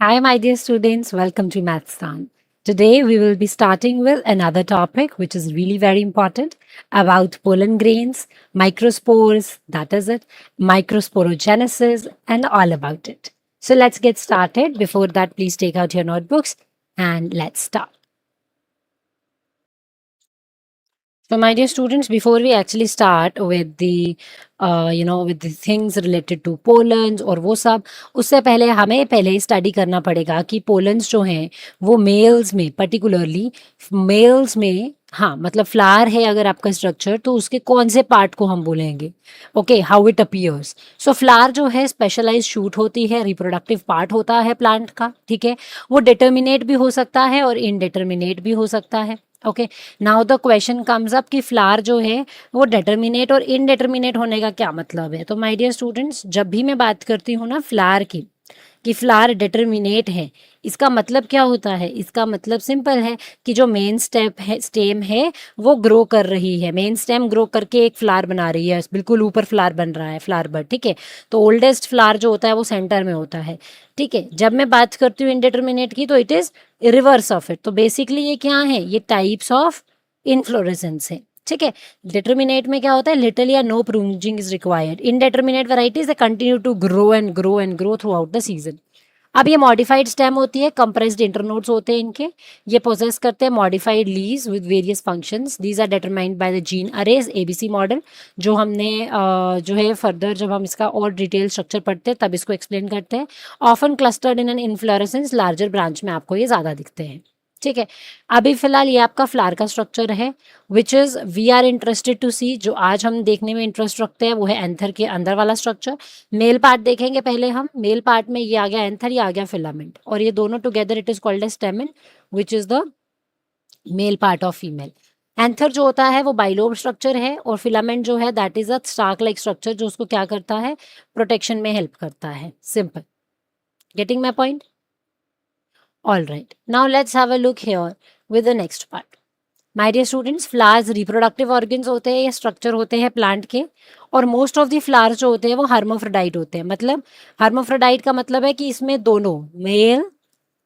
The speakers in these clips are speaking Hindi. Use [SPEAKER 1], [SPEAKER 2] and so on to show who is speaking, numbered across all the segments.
[SPEAKER 1] Hi, my dear students. Welcome to Mathstan. Today, we will be starting with another topic which is really very important about pollen grains, microspores, that is it, microsporogenesis, and all about it. So, let's get started. Before that, please take out your notebooks and let's start. So, my dear students, before we actually start with the things related to pollens और वो सब, उससे पहले हमें पहले स्टडी करना पड़ेगा कि पोलन्स जो हैं वो मेल्स में पर्टिकुलरली मेल्स में हाँ मतलब फ्लावर है अगर आपका स्ट्रक्चर तो उसके कौन से पार्ट को हम बोलेंगे okay how it appears so flower जो है स्पेशलाइज शूट होती है रिप्रोडक्टिव पार्ट होता है प्लांट का ठीक है वो डिटर्मिनेट भी हो सकता है और इनडिटर्मिनेट भी हो सकता है okay now the question comes up कि फ्लावर जो है वो डिटर्मिनेट और इनडिटर्मिनेट होने का क्या मतलब है तो माय डियर स्टूडेंट्स जब भी मैं बात करती हूँ ना फ्लावर की कि फ्लावर डिटर्मिनेट है इसका मतलब क्या होता है इसका मतलब सिंपल है कि जो मेन स्टेम है वो ग्रो कर रही है मेन स्टेम ग्रो करके एक फ्लावर बना रही है बिल्कुल ऊपर फ्लावर बन रहा है फ्लावर बड ठीक है तो ओल्डेस्ट फ्लावर जो होता है वो सेंटर में होता है ठीक है जब मैं बात करती हूँ इनडिटर्मिनेट की तो it is reverse of it तो बेसिकली ये क्या है ये टाइप्स ऑफ इनफ्लोरेसेंस है ठीक है डिटर्मिनेट में क्या होता है लिटिल या no pruning is required indeterminate varieties they continue to grow and grow throughout the season अब ये मॉडिफाइड स्टेम होती है कंप्रेस्ड इंटरनोड्स होते हैं इनके ये पोजेस करते हैं modified leaves with various functions these are determined by the gene arrays ABC model जो हमने जो है फर्दर जब हम इसका और डिटेल स्ट्रक्चर पढ़ते हैं तब इसको एक्सप्लेन करते हैं often clustered in an inflorescence larger branch में आपको ये ज़्यादा दिखते हैं ठीक है अभी फिलहाल ये आपका फ्लावर का स्ट्रक्चर है which is we are interested to see जो आज हम देखने में इंटरेस्ट रखते हैं वो है एंथर के अंदर वाला स्ट्रक्चर मेल पार्ट देखेंगे पहले हम मेल पार्ट में ये आ गया एंथर ये आ गया फिलामेंट और ये दोनों together it is called as stamen which is the male part of female anther जो होता है वो बाइलोब स्ट्रक्चर है और फिलामेंट जो है that is a stalk like structure जो उसको क्या करता है प्रोटेक्शन में हेल्प करता है simple getting my point all right now let's have a look here with the next part my dear students flowers reproductive organs होते हैं या स्ट्रक्चर होते हैं प्लांट के और मोस्ट ऑफ द फ्लावर्स जो होते हैं वो हर्माफ्रोडाइट होते हैं मतलब हर्माफ्रोडाइट का मतलब है कि इसमें दोनों मेल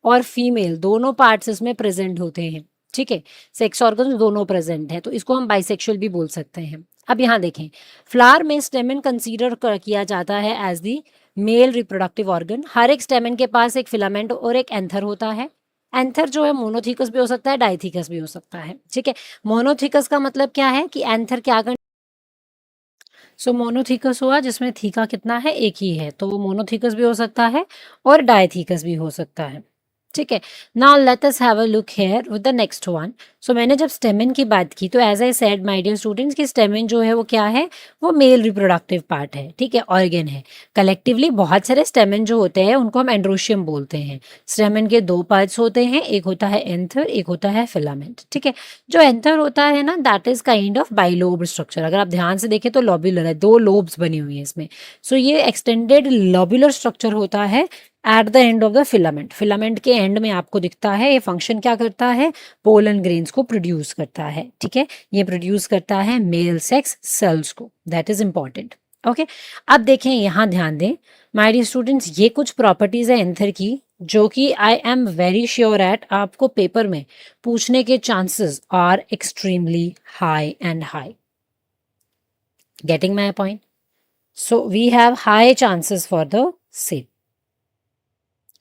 [SPEAKER 1] और फीमेल दोनों पार्ट्स इसमें प्रेजेंट होते हैं ठीक है सेक्स ऑर्गन दोनों प्रेजेंट है तो इसको हम बाइसेक्सुअल भी बोल सकते हैं अब यहाँ देखें फ्लावर में स्टेमन कंसीडर किया जाता है as the male reproductive organ हर एक स्टेमन के पास एक फिलामेंट और एक एंथर होता है एंथर जो है मोनोथीकस भी हो सकता है डाइथीकस भी हो सकता है ठीक है मोनोथीकस का मतलब क्या है कि एंथर क्या कर सो मोनोथीकस हुआ जिसमें थीका कितना है एक ही है तो वो मोनोथीकस भी हो सकता है और डायथीकस भी हो सकता है ठीक है now let us have a look here with the next one so मैंने जब स्टेमिन की बात की तो as I said my dear students कि स्टेमिन जो है वो क्या है वो मेल रिप्रोडक्टिव पार्ट है ठीक है ऑर्गन है कलेक्टिवली बहुत सारे स्टेमिन जो होते हैं उनको हम एंड्रोशियम बोलते हैं स्टेमिन के दो पार्ट्स होते हैं एक होता है एंथर एक होता है फिलामेंट ठीक है जो एंथर होता है ना that is kind of bilobe structure अगर आप ध्यान से देखें तो लॉब्यूलर है दो लोब्स बनी हुई है इसमें सो ये एक्सटेंडेड लॉब्यूलर स्ट्रक्चर होता है at the end of the filament filament के एंड में आपको दिखता है ये फंक्शन क्या करता है पोलन ग्रेन्स को प्रोड्यूस करता है ठीक है ये प्रोड्यूस करता है मेल सेक्स सेल्स को दैट इज इंपॉर्टेंट ओके अब देखें यहाँ ध्यान दें माय डियर स्टूडेंट्स ये कुछ प्रॉपर्टीज है एंथर की जो कि I am very sure at आपको पेपर में पूछने के chances are extremely high and high getting my point so we have high chances for the same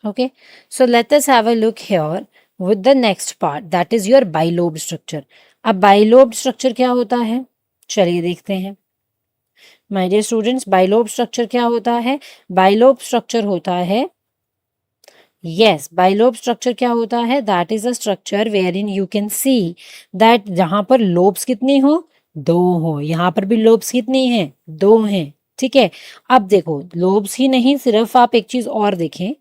[SPEAKER 1] okay so let us have a look here with the next part that is your bilobe structure अब bilobe structure क्या होता है चलिए देखते हैं my dear students bilobe structure क्या होता है बाइलोब स्ट्रक्चर होता है यस बाइलोब स्ट्रक्चर क्या होता है that is a structure wherein you can see that जहां पर लोब्स कितनी हो दो हो यहाँ पर भी लोब्स कितनी है दो हैं ठीक है अब देखो लोब्स ही नहीं सिर्फ आप एक चीज और देखें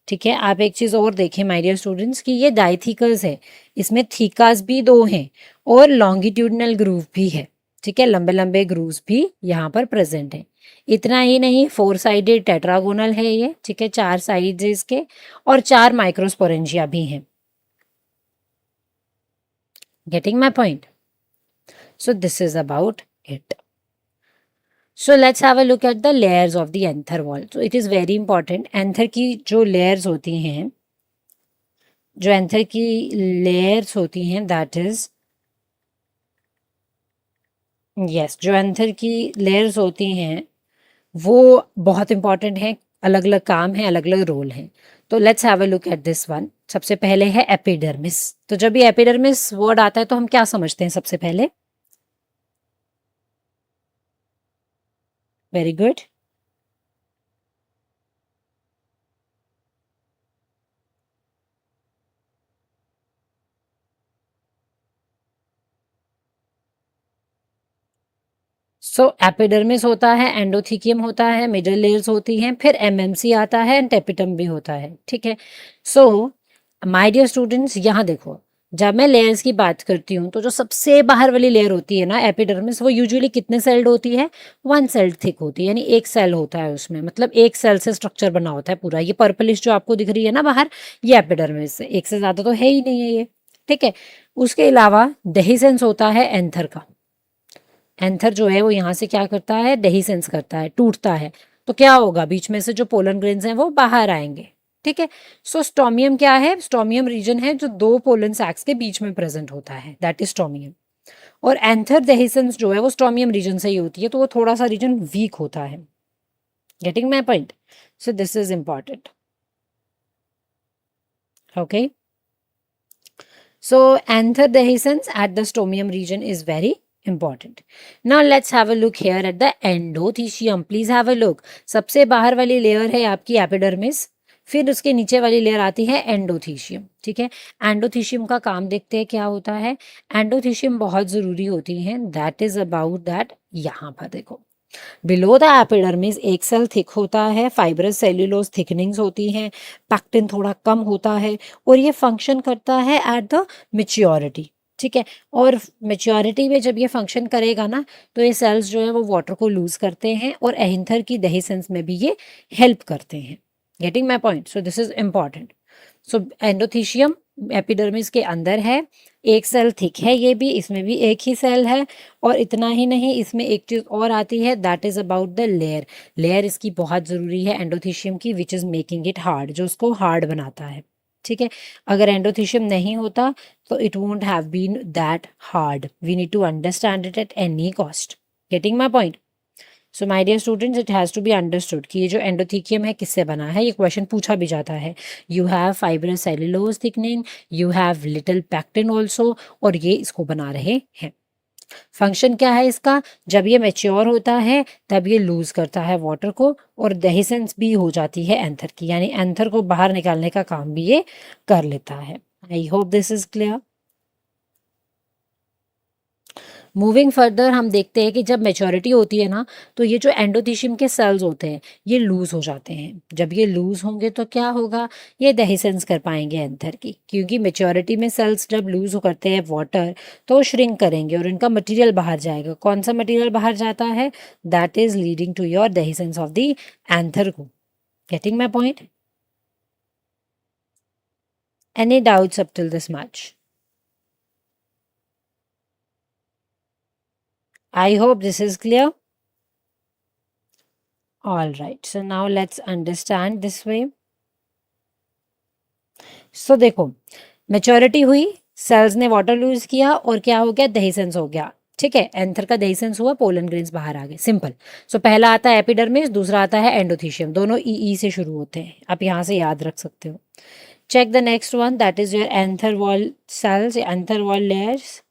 [SPEAKER 1] ठीक है आप एक चीज और देखें माय डियर स्टूडेंट्स कि ये डाइथिकल्स है इसमें थीकास भी दो हैं और लॉन्गिट्यूडनल ग्रूव भी है ठीक है लंबे लंबे ग्रूव्स भी यहाँ पर प्रेजेंट है इतना ही नहीं फोर साइडेड टेट्रागोनल है ये ठीक है चार साइड्स इसके और चार माइक्रोस्पोरेंजिया भी हैं getting my point so this is about it so let's have a look at the layers of the anther wall. तो it is very important. Anther की जो लेयर्स होती हैं, जो एंथर की लेयर्स होती हैं, दैट इज, यस, जो एंथर की लेयर्स होती हैं वो बहुत इंपॉर्टेंट हैं. अलग अलग काम है, अलग अलग रोल हैं. तो let's have a look at this one. सबसे पहले है एपिडर्मिस. तो जब ये एपिडर्मिस वर्ड आता है तो हम क्या समझते हैं सबसे पहले? Very good. सो एपिडर्मिस होता है, एंडोथीकियम होता है, मिडल लेयर्स होती हैं, फिर एमएमसी आता है एंड टेपिटम भी होता है. ठीक है. सो माय डियर स्टूडेंट्स, यहाँ देखो, जब मैं लेयर्स की बात करती हूँ तो जो सबसे बाहर वाली लेयर होती है ना, एपिडर्मिस, वो यूजुअली कितने सेल्ड होती है? वन सेल्ड थिक होती है, यानी एक सेल होता है उसमें, मतलब एक सेल से स्ट्रक्चर बना होता है पूरा. ये पर्पलिश जो आपको दिख रही है ना बाहर, ये एपिडर्मिस है. एक से ज्यादा तो है ही नहीं है ये. ठीक है. उसके अलावा डेहिसेंस होता है एंथर का. एंथर जो है वो यहाँ से क्या करता है? डेहिसेंस करता है, टूटता है. तो क्या होगा? बीच में से जो पोलन ग्रेन्स हैं वो बाहर आएंगे. ठीक है. सो स्टोमियम क्या है? स्टोमियम रीजन है जो दो पोलन सैक्स के बीच में प्रेजेंट होता है, दैट इज स्टोमियम. और एंथर डेहिसेंस जो है वो स्टोमियम रीजन से ही होती है, तो वो थोड़ा सा रीजन वीक होता है. Getting my point? So this is important. Okay. So anther dehiscence at the stomium region is very important. Now let's have a look here at the endothecium. Please have a look. सबसे बाहर वाली लेयर है आपकी एपिडर्मिस, फिर उसके नीचे वाली लेयर आती है एंडोथीशियम. ठीक है. एंडोथीशियम का काम देखते हैं क्या होता है. एंडोथीशियम बहुत ज़रूरी होती है. That is about that. यहाँ पर देखो, बिलो द एपिडर्मिस एक सेल थिक होता है, फाइब्रस सेल्यूलोज थिकनिंग्स होती हैं, पैक्टिन थोड़ा कम होता है, और ये फंक्शन करता है एट द मेच्योरिटी. ठीक है. और मेच्योरिटी में जब ये फंक्शन करेगा ना, तो ये सेल्स जो है वो वाटर को लूज करते हैं, और एहिंथर की डेहिसेंस में भी ये हेल्प करते हैं. Getting my point? So this is important. So endothecium epidermis के अंदर है, एक सेल थिक है, ये भी, इसमें भी एक ही सेल है. और इतना ही नहीं, इसमें एक चीज़ और आती है, that is about the layer. Layer इसकी बहुत ज़रूरी है एंडोथीशियम की, which is making it hard, जो उसको हार्ड बनाता है. ठीक है. अगर एंडोथीशियम नहीं होता तो it won't have been that hard. We need to understand it at any cost. Getting my point? So my dear students, it has to be understood कि ये जो एंडोथीकियम है किससे बना है. ये क्वेश्चन पूछा भी जाता है. You have fibrous cellulose thickening, you have little pectin also, और ये इसको बना रहे हैं. फंक्शन क्या है इसका? जब ये मेच्योर होता है तब ये लूज करता है वाटर को, और डेहिसेंस भी हो जाती है एंथर की, यानी एंथर को बाहर निकालने का काम भी ये कर लेता है. आई hope this is clear. Moving further हम देखते हैं कि जब मेच्योरिटी होती है ना, तो ये जो एंडोथीशियम के सेल्स होते हैं ये लूज हो जाते हैं. जब ये लूज होंगे तो क्या होगा? ये डेहिसेंस कर पाएंगे एंथर की, क्योंकि मेच्योरिटी में सेल्स जब लूज करते हैं वाटर, तो वो श्रिंक करेंगे और इनका मटेरियल बाहर जाएगा. कौन सा मटेरियल बाहर जाता है? That is leading to your dehiscence of the anther को. Getting my point? Any doubts up till this much? I hope this is clear. All right, so now let's understand this way. So देखो, मेच्योरिटी हुई, सेल्स ने वाटर लूज किया, और क्या हो गया? दहीसेंस हो गया. ठीक है. एंथर का दहीसेंस हुआ, पोलन ग्रेन्स बाहर आ गए. सिंपल. सो पहला आता है एपिडर्मिस, दूसरा आता है एंडोथीशियम. दोनों ई से शुरू होते हैं, आप यहाँ से याद रख सकते हो. Check the next one, that is your anther wall cells, anther wall layers.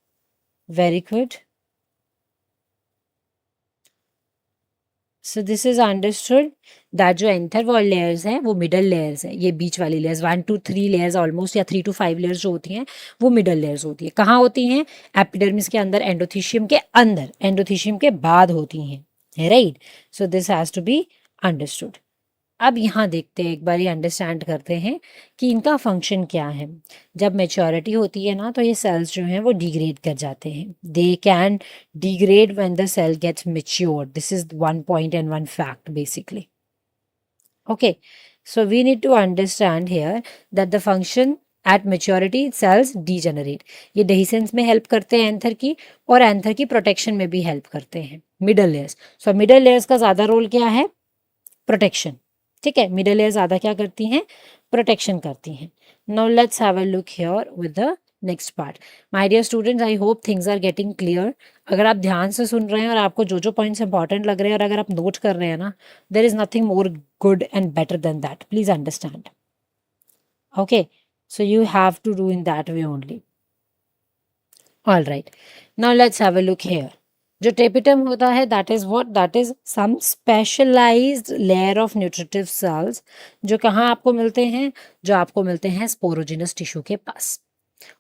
[SPEAKER 1] Very good. So this is understood that जो एंथर वॉल लेयर्स हैं वो मिडल लेयर्स हैं. ये बीच वाली लेयर्स 1 to 3 लेयर्स ऑलमोस्ट, या 3 to 5 लेयर्स जो होती हैं वो मिडल लेयर्स होती है. कहाँ होती हैं? एपिडर्मिस के अंदर, एंडोथीशियम के अंदर, एंडोथीशियम के बाद होती हैं. Right. So this has to be understood. अब यहाँ देखते हैं, एक बार अंडरस्टैंड करते हैं कि इनका फंक्शन क्या है. जब मेच्योरिटी होती है ना, तो ये सेल्स जो हैं वो डिग्रेड कर जाते हैं. They can degrade when the cell gets mature. This is one point and one fact basically. Okay, so we need to understand here that the function at maturity cells degenerate. ये डेhiscence में हेल्प करते हैं एंथर की, और एंथर की प्रोटेक्शन में भी हेल्प करते हैं। Middle layers, so middle layers का ज़्यादा रोल क्या है? प्रोटेक्शन। ठीक है, मिडल लेयर ज़्यादा क्या करती हैं? प्रोटेक्शन करती हैं। Now let's have a look here with the next part. My dear students, I hope things are getting clear. अगर आप ध्यान से सुन रहे हैं और आपको जो जो पॉइंट्स इंपॉर्टेंट लग रहे हैं और अगर आप नोट कर रहे हैं ना, there is nothing more good and better than that, please understand. Okay, so you have to do in that way only. All right, now let's have a look here. जो टेपिटम होता है that is what? That is some specialised layer of nutritive cells, जो कहाँ आपको मिलते हैं? जो आपको मिलते हैं स्पोरोजिनस टिश्यू के पास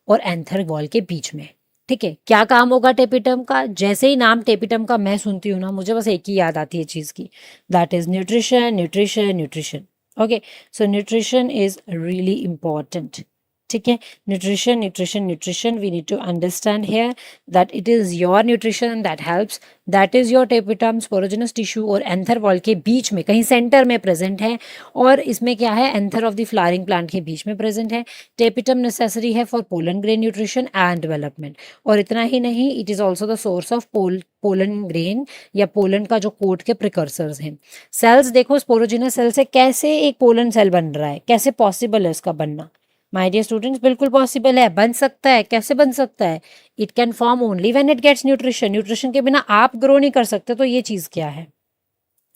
[SPEAKER 1] और एंथर वॉल के बीच में। ठीक है, क्या काम होगा टेपिटम का? जैसे ही नाम टेपिटम का मैं सुनती हूँ ना, मुझे बस एक ही याद आती है चीज़ की, that is nutrition, nutrition, nutrition. Okay, so nutrition is really important. ठीक है, nutrition, nutrition, nutrition, we need to understand here that it is your nutrition that helps, that is your tapetum sporogenous tissue और एंथर वॉल के बीच में कहीं सेंटर में प्रेजेंट है। और इसमें क्या है? Anther of the flowering plant के बीच में प्रेजेंट है। टेपिटम नेसेसरी है for pollen grain nutrition and development. और इतना ही नहीं, it is also the source of pollen grain या पोलन का जो कोट के प्रिकर्सर्स हैं। सेल्स देखो, स्पोरोजिनस सेल से कैसे एक पोलन सेल बन रहा है, कैसे पॉसिबल है इसका बनना? माय डियर स्टूडेंट्स, बिल्कुल पॉसिबल है, बन सकता है। कैसे बन सकता है? It can form only when it gets nutrition. Nutrition के बिना आप ग्रो नहीं कर सकते, तो ये चीज़ क्या है?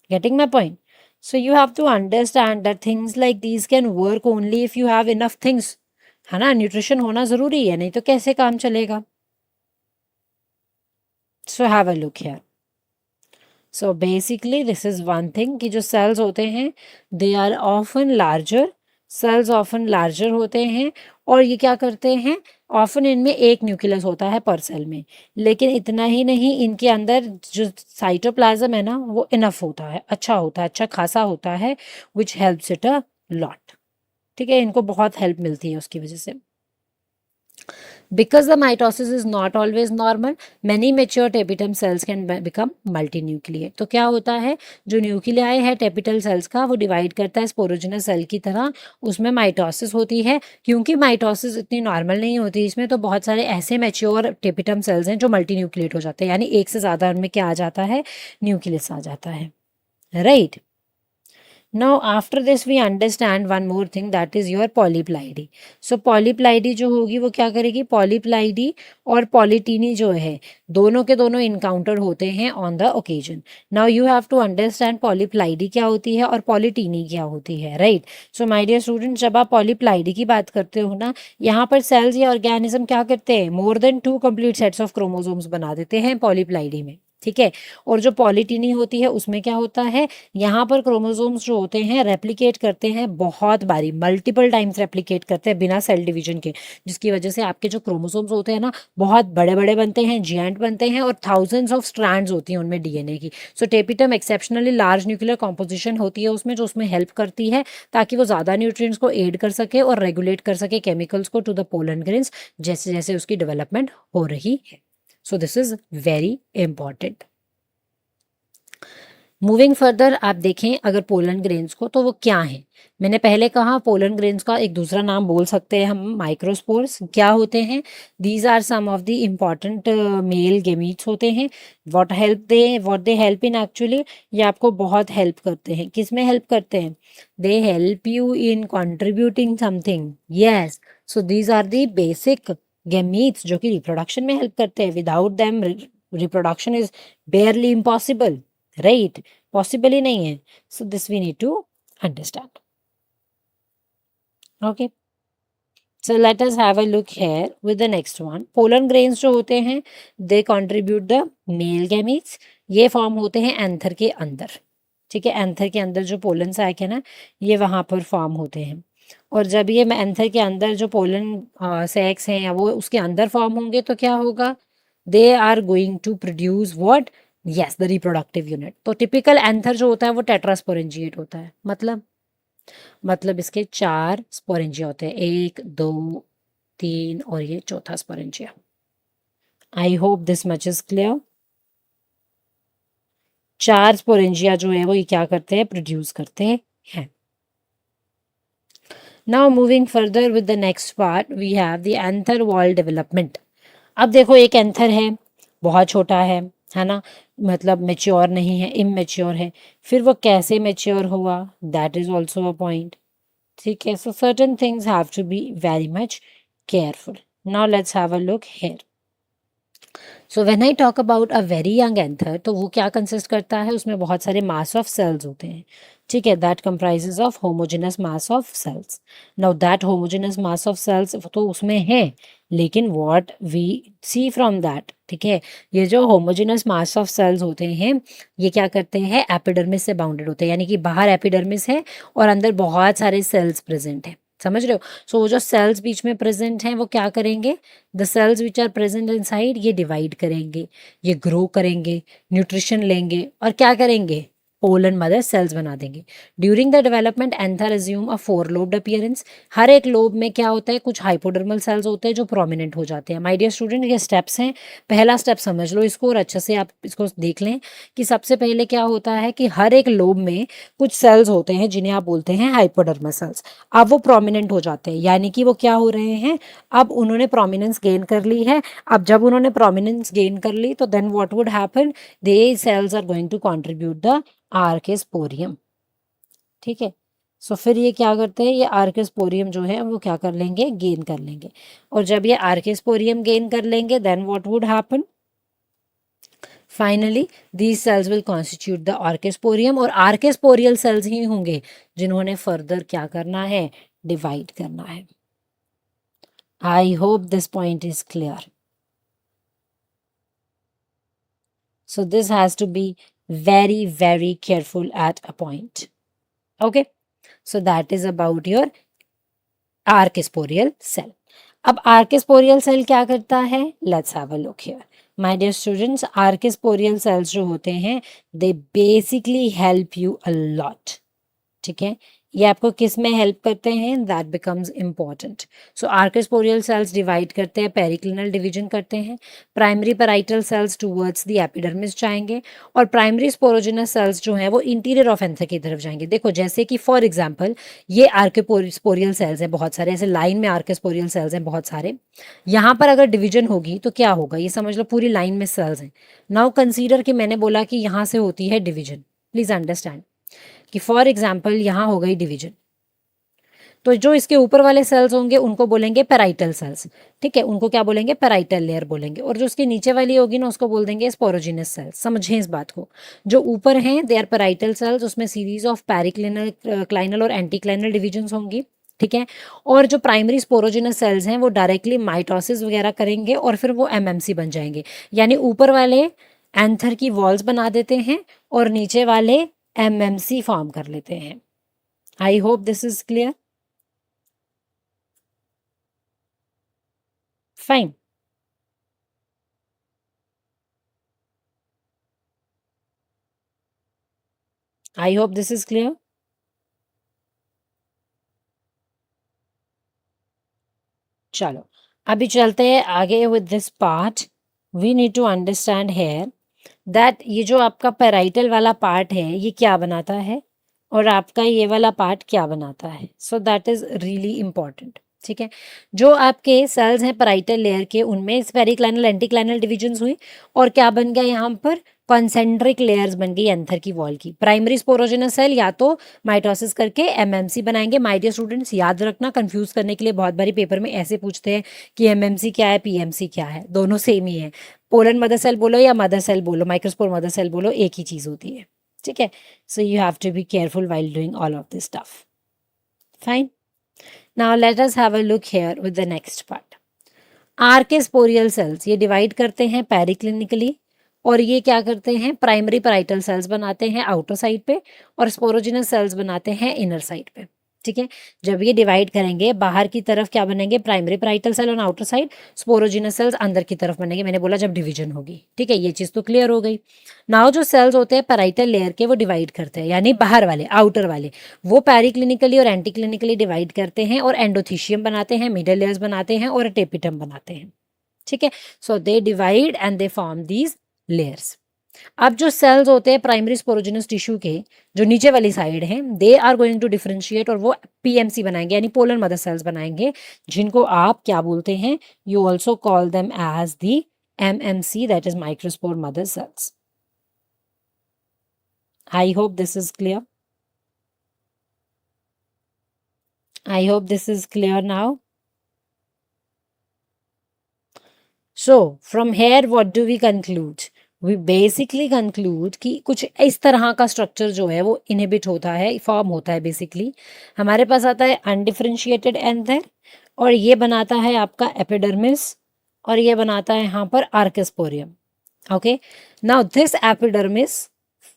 [SPEAKER 1] Getting my point? So you have to understand that things like these can work only if you have enough things, है ना? न्यूट्रिशन होना जरूरी है, नहीं तो कैसे काम चलेगा? So have a look here. So basically this is one thing कि जो cells होते हैं they are often larger, cells often larger होते हैं। और ये क्या करते हैं? ऑफन इनमें एक न्यूक्लियस होता है पर सेल में, लेकिन इतना ही नहीं, इनके अंदर जो साइटोप्लाज्म है ना वो इनफ होता है, अच्छा होता है, अच्छा खासा होता है, which helps it a lot. ठीक है, इनको बहुत हेल्प मिलती है उसकी वजह से। Because the mitosis is not always normal, many mature tapetum cells can become multinucleate. तो क्या होता है? जो न्यूक्लियाई है टेपिटल सेल्स का वो डिवाइड करता है स्पोरोजिनस सेल की तरह, उसमें माइटोसिस होती है। क्योंकि माइटोसिस इतनी नॉर्मल नहीं होती इसमें, तो बहुत सारे ऐसे मैच्योर टेपिटम सेल्स हैं जो मल्टीन्यूक्लिएट हो जाते हैं, यानी एक से ज़्यादा उनमें क्या आ जाता है? न्यूक्लियस आ जाता है, right? Now after this we understand one more thing, that is your polyploidy. So polyploidy जो होगी वो क्या करेगी? polyploidy और polyteny जो है दोनों के दोनों इनकाउंटर होते हैं on the occasion. Now you have to understand polyploidy क्या होती है और polyteny क्या होती है, right? So my dear students, जब आप polyploidy की बात करते हो ना, यहाँ पर सेल्स या ऑर्गेनिज्म क्या करते हैं? More than 2 complete sets of chromosomes बना देते हैं polyploidy में। ठीक है, और जो पॉलीटिनी होती है उसमें क्या होता है? यहाँ पर क्रोमोसोम्स जो होते हैं रेप्लिकेट करते हैं बहुत बारी, मल्टीपल टाइम्स रेप्लिकेट करते हैं बिना सेल डिवीजन के, जिसकी वजह से आपके जो क्रोमोसोम्स होते हैं ना बहुत बड़े बड़े बनते हैं, जियंट बनते हैं, और थाउजेंड्स ऑफ स्ट्रैंड्स होती हैं उनमें डीएनए की। So tapetum exceptionally large nuclear composition होती है उसमें, जो उसमें हेल्प करती है ताकि वो ज़्यादा न्यूट्रिएंट्स को एड कर सके और रेगुलेट कर सके केमिकल्स को टू द पोलन ग्रेन्स, जैसे जैसे उसकी डेवलपमेंट हो रही है। So this is very important. Moving further आप देखें अगर पोलन ग्रेन्स को, तो वो क्या है? मैंने पहले कहा पोलन ग्रेन्स का एक दूसरा नाम बोल सकते हैं हम माइक्रोस्पोर्स। क्या होते हैं? These are some of the important male gametes होते हैं। What they help in actually, ये आपको बहुत हेल्प करते हैं। किस में हेल्प करते हैं? They help you in contributing something, yes. So these are the basic gametes जो कि रिप्रोडक्शन में हेल्प करते हैं। Without them reproduction is barely impossible, right? Possible ही नहीं है। So this we need to understand. Okay, so let us have a look here with the next one. Pollen grains जो होते हैं they contribute the male gametes. ये फॉर्म होते हैं एंथर के अंदर। ठीक है, एंथर के अंदर जो पोलन सैक है ना, ये वहाँ पर फॉर्म होते हैं। और जब ये एंथर के अंदर जो पोलन सैक्स हैं या वो उसके अंदर फॉर्म होंगे, तो क्या होगा? They are going to produce what? Yes, the reproductive unit. तो टिपिकल एंथर जो होता है वो टेट्रास्पोरेंजिएट होता है। मतलब इसके 4 स्पोरेंजिया होते हैं, 1 2 3 और ये चौथा sporangia. I hope this much is clear. 4 sporangia जो है वो ये क्या करते हैं? प्रोड्यूस करते हैं। Now moving further with the next part we have the anther wall development. अब देखो एक एंथर है, बहुत छोटा है ना, मतलब मेच्योर नहीं है, इमेच्योर है, फिर वो कैसे मेच्योर हुआ, that is also a point. ठीक है, so certain things have to be very much careful. Now let's have a look here. So when I talk about a very young anther, तो वो क्या कंसिस्ट करता है, उसमें बहुत सारे मास ऑफ सेल्स होते हैं। ठीक है, that comprises of homogenous mass of cells. Now that homogenous mass of cells तो उसमें है, लेकिन what we see from that, ठीक है, ये जो होमोजेनस मास ऑफ सेल्स होते हैं, ये क्या करते हैं, एपिडर्मिस से बाउंडेड होते हैं, यानी कि बाहर एपिडर्मिस है और अंदर बहुत सारे सेल्स प्रेजेंट है। समझ रहे हो? सो वो जो सेल्स बीच में प्रेजेंट हैं वो क्या करेंगे, the cells which are present inside, ये डिवाइड करेंगे, ये ग्रो करेंगे, न्यूट्रिशन लेंगे और क्या करेंगे, पोलन मदर सेल्स बना देंगे। During the development anther assume a four lobed appearance. हर एक लोब में क्या होता है, कुछ हाइपोडर्मल सेल्स होते हैं जो प्रोमिनेंट हो जाते हैं। माय डियर स्टूडेंट, ये स्टेप्स हैं, पहला स्टेप समझ लो इसको और अच्छे से आप इसको देख लें कि सबसे पहले क्या होता है कि हर एक लोब में कुछ सेल्स होते हैं जिन्हें आप बोलते हैं हाइपोडर्मल सेल्स। अब वो प्रोमिनेंट हो जाते हैं, यानी कि वो क्या हो रहे हैं, अब उन्होंने प्रोमिनेंस गेन कर ली है। अब जब उन्होंने प्रोमिनेंस गेन कर ली तो then what would happen, they cells are going to contribute the archesporium. ठीक है, सो फिर ये क्या करते हैं, ये आर्केस्पोरियम जो है वो क्या कर लेंगे, गेन कर लेंगे। और जब ये आर्केस्पोरियम गेन कर लेंगे then what would happen, finally these cells will constitute the archesporium, और आर्केस्पोरियल सेल्स ही होंगे जिन्होंने फर्दर क्या करना है, डिवाइड करना है। आई hope this point is clear. So this has to be very, very careful at a point. Okay. So that is about your archesporal cell. अब archesporal cell क्या करता है? Let's have a look here. My dear students, archesporal cells जो होते हैं, they basically help you a lot. ठीक है, ये आपको किस में हेल्प करते हैं, that becomes important. So archesporial cells divide करते हैं, पेरिक्लिनल डिवीजन करते हैं, primary parietal cells towards the epidermis जाएंगे, और प्राइमरी स्पोरोजिनस सेल्स जो हैं वो इंटीरियर ऑफ एंथर की तरफ जाएंगे। देखो जैसे कि फॉर एग्जांपल ये आर्केस्पोरियल सेल्स हैं बहुत सारे, ऐसे लाइन में आर्केस्पोरियल सेल्स हैं बहुत सारे, यहाँ पर अगर डिवीजन होगी तो क्या होगा, ये समझ लो पूरी लाइन में सेल्स हैं। नाउ कंसीडर कि मैंने बोला कि यहाँ से होती है डिवीजन, प्लीज अंडरस्टैंड कि फॉर एग्जाम्पल यहाँ हो गई डिवीजन, तो जो इसके ऊपर वाले सेल्स होंगे उनको बोलेंगे पेराइटल सेल्स। ठीक है, उनको क्या बोलेंगे, पेराइटल लेयर बोलेंगे, और जो उसके नीचे वाली होगी ना उसको बोल देंगे स्पोरोजिनस सेल्स। समझें इस बात को, जो ऊपर हैं दे आर पेराइटल सेल्स, उसमें सीरीज ऑफ पेरिक्लिनल, क्लाइनल और एंटीक्लाइनल डिविजन्स होंगी। ठीक है, और जो प्राइमरी स्पोरोजिनस सेल्स हैं वो डायरेक्टली माइटोसिस वगैरह करेंगे और फिर वो एमएमसी बन जाएंगे, यानी ऊपर वाले एंथर की वॉल्स बना देते हैं और नीचे वाले एमएमसी फॉर्म कर लेते हैं। I hope this is clear. Fine, I hope this is clear. चलो अभी चलते हैं आगे with this part. We need to understand here that ये जो आपका पेराइटल वाला पार्ट है ये क्या बनाता है और आपका ये वाला पार्ट क्या बनाता है। So that is really important. ठीक है, जो आपके सेल्स हैं पेराइटल लेयर के उनमें पेरिक्लाइनल एंटीक्लाइनल डिविजन्स हुई और क्या बन गया यहाँ पर, कॉन्सेंट्रिक लेयर्स बन गई एंथर की वॉल की। प्राइमरी स्पोरोजिनस सेल या तो माइटोसिस करके एमएमसी बनाएंगे। माय डियर स्टूडेंट्स याद रखना, कंफ्यूज करने के लिए बहुत बारी पेपर में ऐसे पूछते हैं कि एमएमसी क्या है, पीएमसी क्या है, दोनों सेम ही है। पोलन मदर सेल बोलो या मदर सेल बोलो, माइक्रोस्पोर मदर सेल बोलो, एक ही चीज होती है। ठीक है, so you have to be careful while doing all of this stuff. Fine, now let us have a look here with the next part. Archesporial cells ये डिवाइड करते हैं पेरिक्लिनिकली, और ये क्या करते हैं, प्राइमरी पैराइटल सेल्स बनाते हैं आउटर साइड पे और स्पोरोजिनस सेल्स बनाते हैं इनर साइड पे। ठीक है, जब ये डिवाइड करेंगे बाहर की तरफ क्या बनेंगे, primary parietal cell on outer side, sporogenous cells अंदर की तरफ बनेंगे। मैंने बोला जब डिवीजन होगी। ठीक है, ये चीज तो क्लियर हो गई। नाउ जो सेल्स होते हैं पैराइटल लेयर के वो डिवाइड करते हैं, यानी बाहर वाले आउटर वाले, वो पेरिक्लिनिकली और एंटी क्लिनिकली डिवाइड करते हैं और एंडोथीशियम बनाते हैं, मिडल लेयर्स बनाते हैं और टेपिटम बनाते हैं। ठीक है, so they divide and they form these layers। अब जो सेल्स होते हैं प्राइमरी स्पोरोजिनस टिश्यू के, जो नीचे वाली साइड हैं, they are going to differentiate और वो पीएमसी बनाएंगे यानी पोलन मदर सेल्स बनाएंगे, जिनको आप क्या बोलते हैं, you also call them as the MMC, that is microspore mother cells. I hope this is clear. I hope this is clear now. So, from here what do we conclude? We basically conclude कि कुछ इस तरह का स्ट्रक्चर जो है वो इनहिबिट होता है, फॉर्म होता है. बेसिकली हमारे पास आता है अनडिफरेंशिएटेड एंथर, और ये बनाता है आपका एपिडर्मिस, और ये बनाता है यहाँ पर आर्किस्पोरियम. ओके, नाउ दिस एपिडर्मिस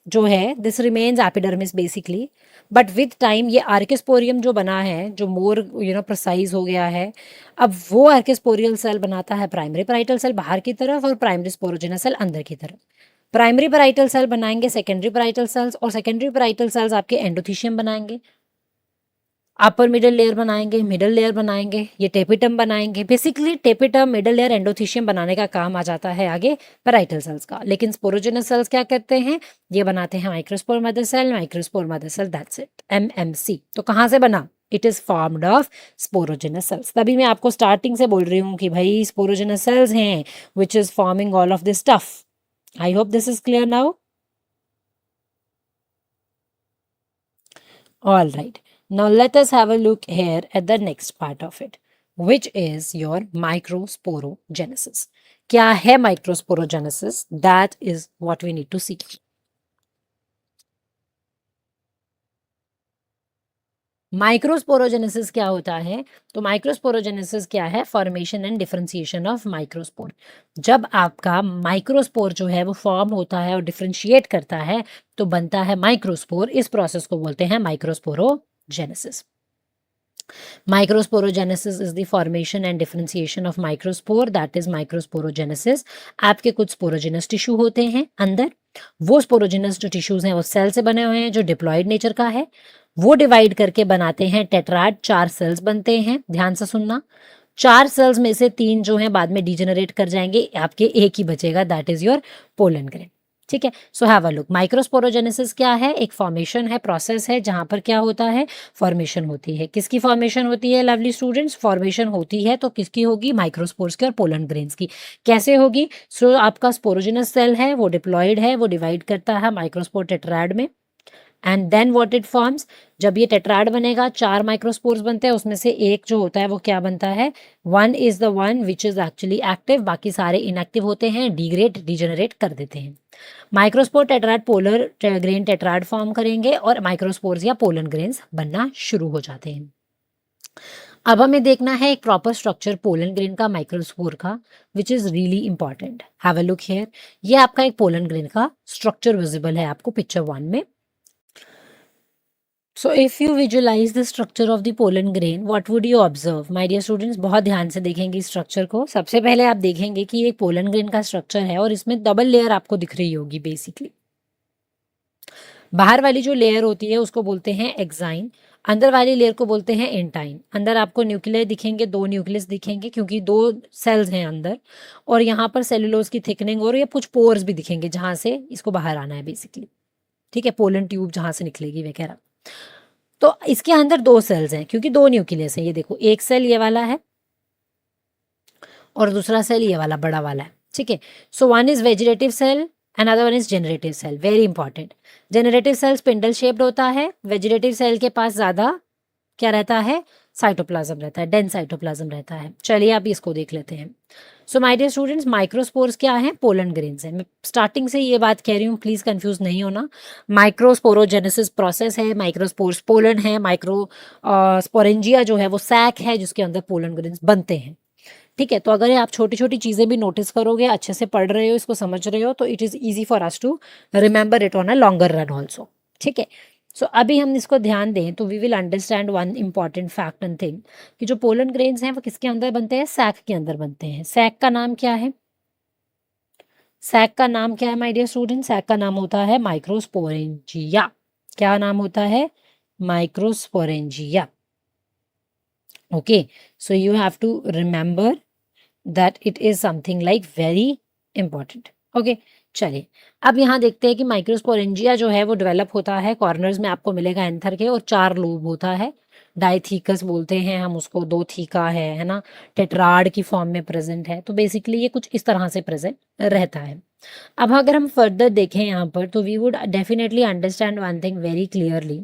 [SPEAKER 1] जो है, this remains epidermis basically, but with time ये आर्किस्पोरियम जो बना है, जो मोर प्रिसाइज हो गया है, अब वो आर्किस्पोरियल सेल बनाता है प्राइमरी पैराइटल सेल बाहर की तरफ और प्राइमरी स्पोरोजिनस सेल अंदर की तरफ. प्राइमरी पैराइटल सेल बनाएंगे सेकेंडरी पैराइटल सेल्स, और सेकेंडरी पैराइटल सेल्स आपके एंडोथीशियम बनाएंगे, अपर मिडल लेयर बनाएंगे, मिडल लेयर बनाएंगे, ये टेपिटम बनाएंगे. Basically tapetum, middle layer, endothecium बनाने का काम आ जाता है आगे पैराइटल सेल्स का. लेकिन स्पोरोजिनस सेल्स क्या करते हैं, ये बनाते हैं microspore mother cell, microspore mother cell, that's it, MMC. तो कहाँ से बना, it is formed of sporogenous cells. तभी मैं आपको स्टार्टिंग से बोल रही हूँ कि भाई स्पोरोजिनस सेल्स हैं which is forming all of this stuff. I hope this is clear now. All right. Now let us have a look here at the next part of it, which is your microsporogenesis. क्या है microsporogenesis? That is what we need to see. Microsporogenesis क्या होता है, तो माइक्रोस्पोरोजेनेसिस क्या है, formation and differentiation of microspore. जब आपका माइक्रोस्पोर जो है वो फॉर्म होता है और डिफरेंशिएट करता है तो बनता है माइक्रोस्पोर. इस प्रोसेस को बोलते हैं microsporogenesis. Microsporogenesis is the formation and differentiation of microspore, that is microsporogenesis. आपके कुछ स्पोरोजिनस टिश्यू होते हैं अंदर, वो स्पोरोजिनस जो टिश्यूज हैं वो सेल से बने हुए हैं जो डिप्लॉयड नेचर का है. वो डिवाइड करके बनाते हैं टेट्राड, 4 सेल्स बनते हैं. ध्यान से सुनना, 4 सेल्स में से 3 जो हैं बाद में डिजेनरेट कर जाएंगे, आपके एक ही बचेगा, that is your pollen grain. ठीक है, so have a look. Microsporogenesis क्या है, एक फॉर्मेशन है, प्रोसेस है जहां पर क्या होता है, फॉर्मेशन होती है. किसकी फॉर्मेशन होती है लवली स्टूडेंट्स, फॉर्मेशन होती है तो किसकी होगी, माइक्रोस्पोर्स की और पोलन ग्रेन्स की. कैसे होगी, सो आपका स्पोरोजिनस सेल है वो डिप्लॉयड है, वो डिवाइड करता है माइक्रोस्पोर टेट्राड में, and then what it forms, जब ये टेट्राड बनेगा 4 माइक्रोस्पोर्स बनते हैं, उसमें से एक जो होता है वो क्या बनता है, one is the one which is actually active, बाकी सारे इनएक्टिव होते हैं, डिग्रेड डिजेनरेट कर देते हैं. Microspore tetrad polar grain tetrad form करेंगे और माइक्रोस्पोर्स या पोलन ग्रेन्स बनना शुरू हो जाते हैं. अब हमें देखना है एक प्रॉपर स्ट्रक्चर पोलन ग्रेन का, माइक्रोस्पोर का, which is really important. Have a look here. ये आपका एक पोलन ग्रेन का स्ट्रक्चर विजिबल है आपको पिक्चर 1 में. So if you visualize the structure of the pollen grain, what would you observe? My dear students, बहुत ध्यान से देखेंगे इस स्ट्रक्चर को. सबसे पहले आप देखेंगे कि ये पोलन ग्रेन का स्ट्रक्चर है और इसमें डबल लेयर आपको दिख रही होगी. बेसिकली बाहर वाली जो लेयर होती है उसको बोलते हैं एक्साइन, अंदर वाली लेयर को बोलते हैं एंटाइन. अंदर आपको न्यूक्लियर दिखेंगे, 2 न्यूक्लियस दिखेंगे क्योंकि 2 सेल्स हैं अंदर, और यहाँ पर सेलुलोज की थिकनिंग और या कुछ पोर्स भी दिखेंगे जहाँ से इसको बाहर आना है बेसिकली. ठीक है, पोलन ट्यूब जहाँ से निकलेगी वगैरह. तो इसके अंदर 2 सेल्स हैं क्योंकि 2 न्यूक्लियस हैं. ये देखो, एक सेल ये वाला है और दूसरा सेल ये वाला बड़ा वाला है. ठीक है, so one is vegetative cell, another one is generative cell. Very important. Generative cell spindle shaped होता है, वेजिटेटिव सेल के पास ज्यादा क्या रहता है, साइटोप्लाज्म रहता है, डेंस साइटोप्लाज्म रहता है. चलिए आप इसको देख लेते हैं. So my dear students, microspores क्या है, पोलन ग्रेन्स है. मैं स्टार्टिंग से ये बात कह रही हूँ, प्लीज कंफ्यूज नहीं होना. माइक्रोस्पोरोजेनेसिस प्रोसेस है, माइक्रोस्पोर्स पोलन है, माइक्रो स्पोरेंजिया जो है वो सैक है जिसके अंदर पोलन ग्रेन्स बनते हैं. ठीक है, तो अगर आप छोटी छोटी चीजें भी नोटिस करोगे, अच्छे से पढ़ रहे हो, इसको समझ रहे हो, तो it is easy for us to remember it on a longer run also. ठीक है, सो अभी हम इसको ध्यान दें तो we will understand one important fact and thing कि जो पोलन ग्रेन्स हैं वो किसके अंदर बनते हैं, सैक के अंदर बनते हैं. सैक का नाम क्या है, सैक का नाम क्या है माय डियर स्टूडेंट, सैक का नाम होता है माइक्रोस्पोरेंजिया. क्या नाम होता है, microsporangia. Okay, so you have to remember that it is something like very important. Okay, चलिए, अब यहाँ देखते हैं कि माइक्रोस्पोरेंजिया जो है वो डेवलप होता है, कॉर्नर्स में आपको मिलेगा एंथर के, और 4 लोब होता है। डाइथीकस बोलते हैं हम उसको, 2 थीका है ना? टेट्राड की फॉर्म में प्रेजेंट है। तो बेसिकली ये कुछ इस तरह से प्रेजेंट रहता है। अब अगर हम फर्दर देखें यहाँ पर, तो we would definitely understand one thing very clearly,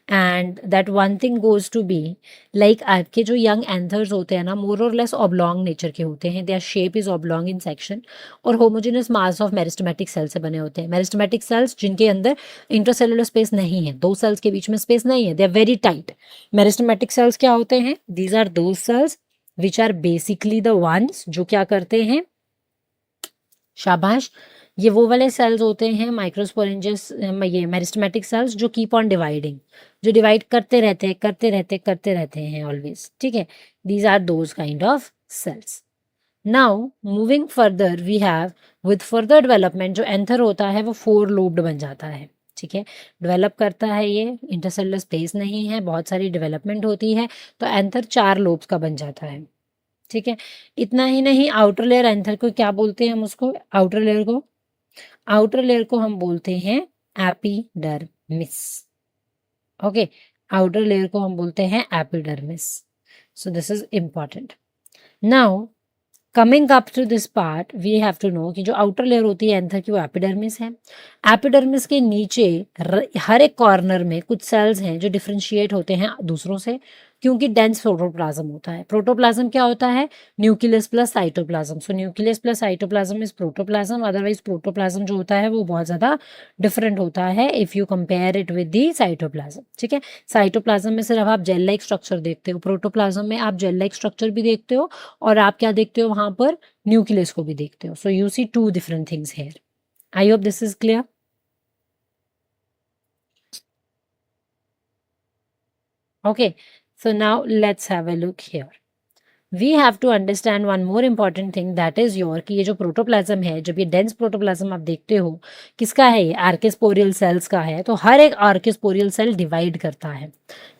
[SPEAKER 1] and that one thing goes to be like आपके जो यंग एंथर्स होते हैं ना, मोर और लेस ऑब्लॉन्ग नेचर के होते हैं। Their shape is oblong in section और homogenous mass of meristematic cell से बने होते हैं। मेरिस्टेमेटिक सेल्स जिनके अंदर इंटरसेलुलर स्पेस नहीं है, 2 सेल्स के बीच में स्पेस नहीं है, they are very tight. Meristematic cells क्या होते हैं? These are those cells which are basically the ones जो क्या करते हैं, शाबाश, ये वो वाले सेल्स होते हैं माइक्रोस्पोरेंजियस, ये मेरिस्टेमेटिक सेल्स जो कीप ऑन डिवाइडिंग, जो डिवाइड करते रहते हैं ऑलवेज, ठीक है? These are those kind of cells. Now moving further we have with further development, जो एंथर होता है वो 4 लोब्ड बन जाता है, ठीक है? डेवलप करता है, ये इंटरसेलुलर स्पेस नहीं है, बहुत सारी डेवलपमेंट होती है, तो एंथर 4 लोब्स का बन जाता है, ठीक है? इतना ही नहीं, आउटर लेयर एंथर को क्या बोलते हैं हम उसको? आउटर लेयर को हम बोलते हैं एपिडर्मिस। ओके, आउटर लेयर को हम बोलते हैं epidermis. So this is important. Now coming up to this part, we have to know कि जो आउटर लेयर होती है एंथर की, वो एपिडर्मिस है। एपिडर्मिस के नीचे हर एक कॉर्नर में कुछ सेल्स हैं जो डिफ्रेंशिएट होते हैं दूसरों से, क्योंकि डेंस प्रोटोप्लाज्म होता है। प्रोटोप्लाज्म क्या होता है? Nucleus plus cytoplasm. So nucleus plus cytoplasm is protoplasm. Otherwise protoplasm जो होता है वो बहुत ज़्यादा डिफरेंट होता है if you compare it with the cytoplasm, ठीक है? साइटोप्लाज्म में सिर्फ आप जेल लाइक स्ट्रक्चर देखते हो, प्रोटोप्लाज्म में आप जेल लाइक स्ट्रक्चर भी देखते हो और आप क्या देखते हो वहां पर? न्यूक्लियस को भी देखते हो। So you see 2 different things here. I hope this is clear. Okay, so now let's have a look here. We have to understand one more important thing, that is your कि ये जो प्रोटोप्लाज्म है, जब ये डेंस प्रोटोप्लाज्म आप देखते हो, किसका है ये? आर्किस्पोरियल सेल्स का है। तो हर एक आर्किस्पोरियल सेल डिवाइड करता है।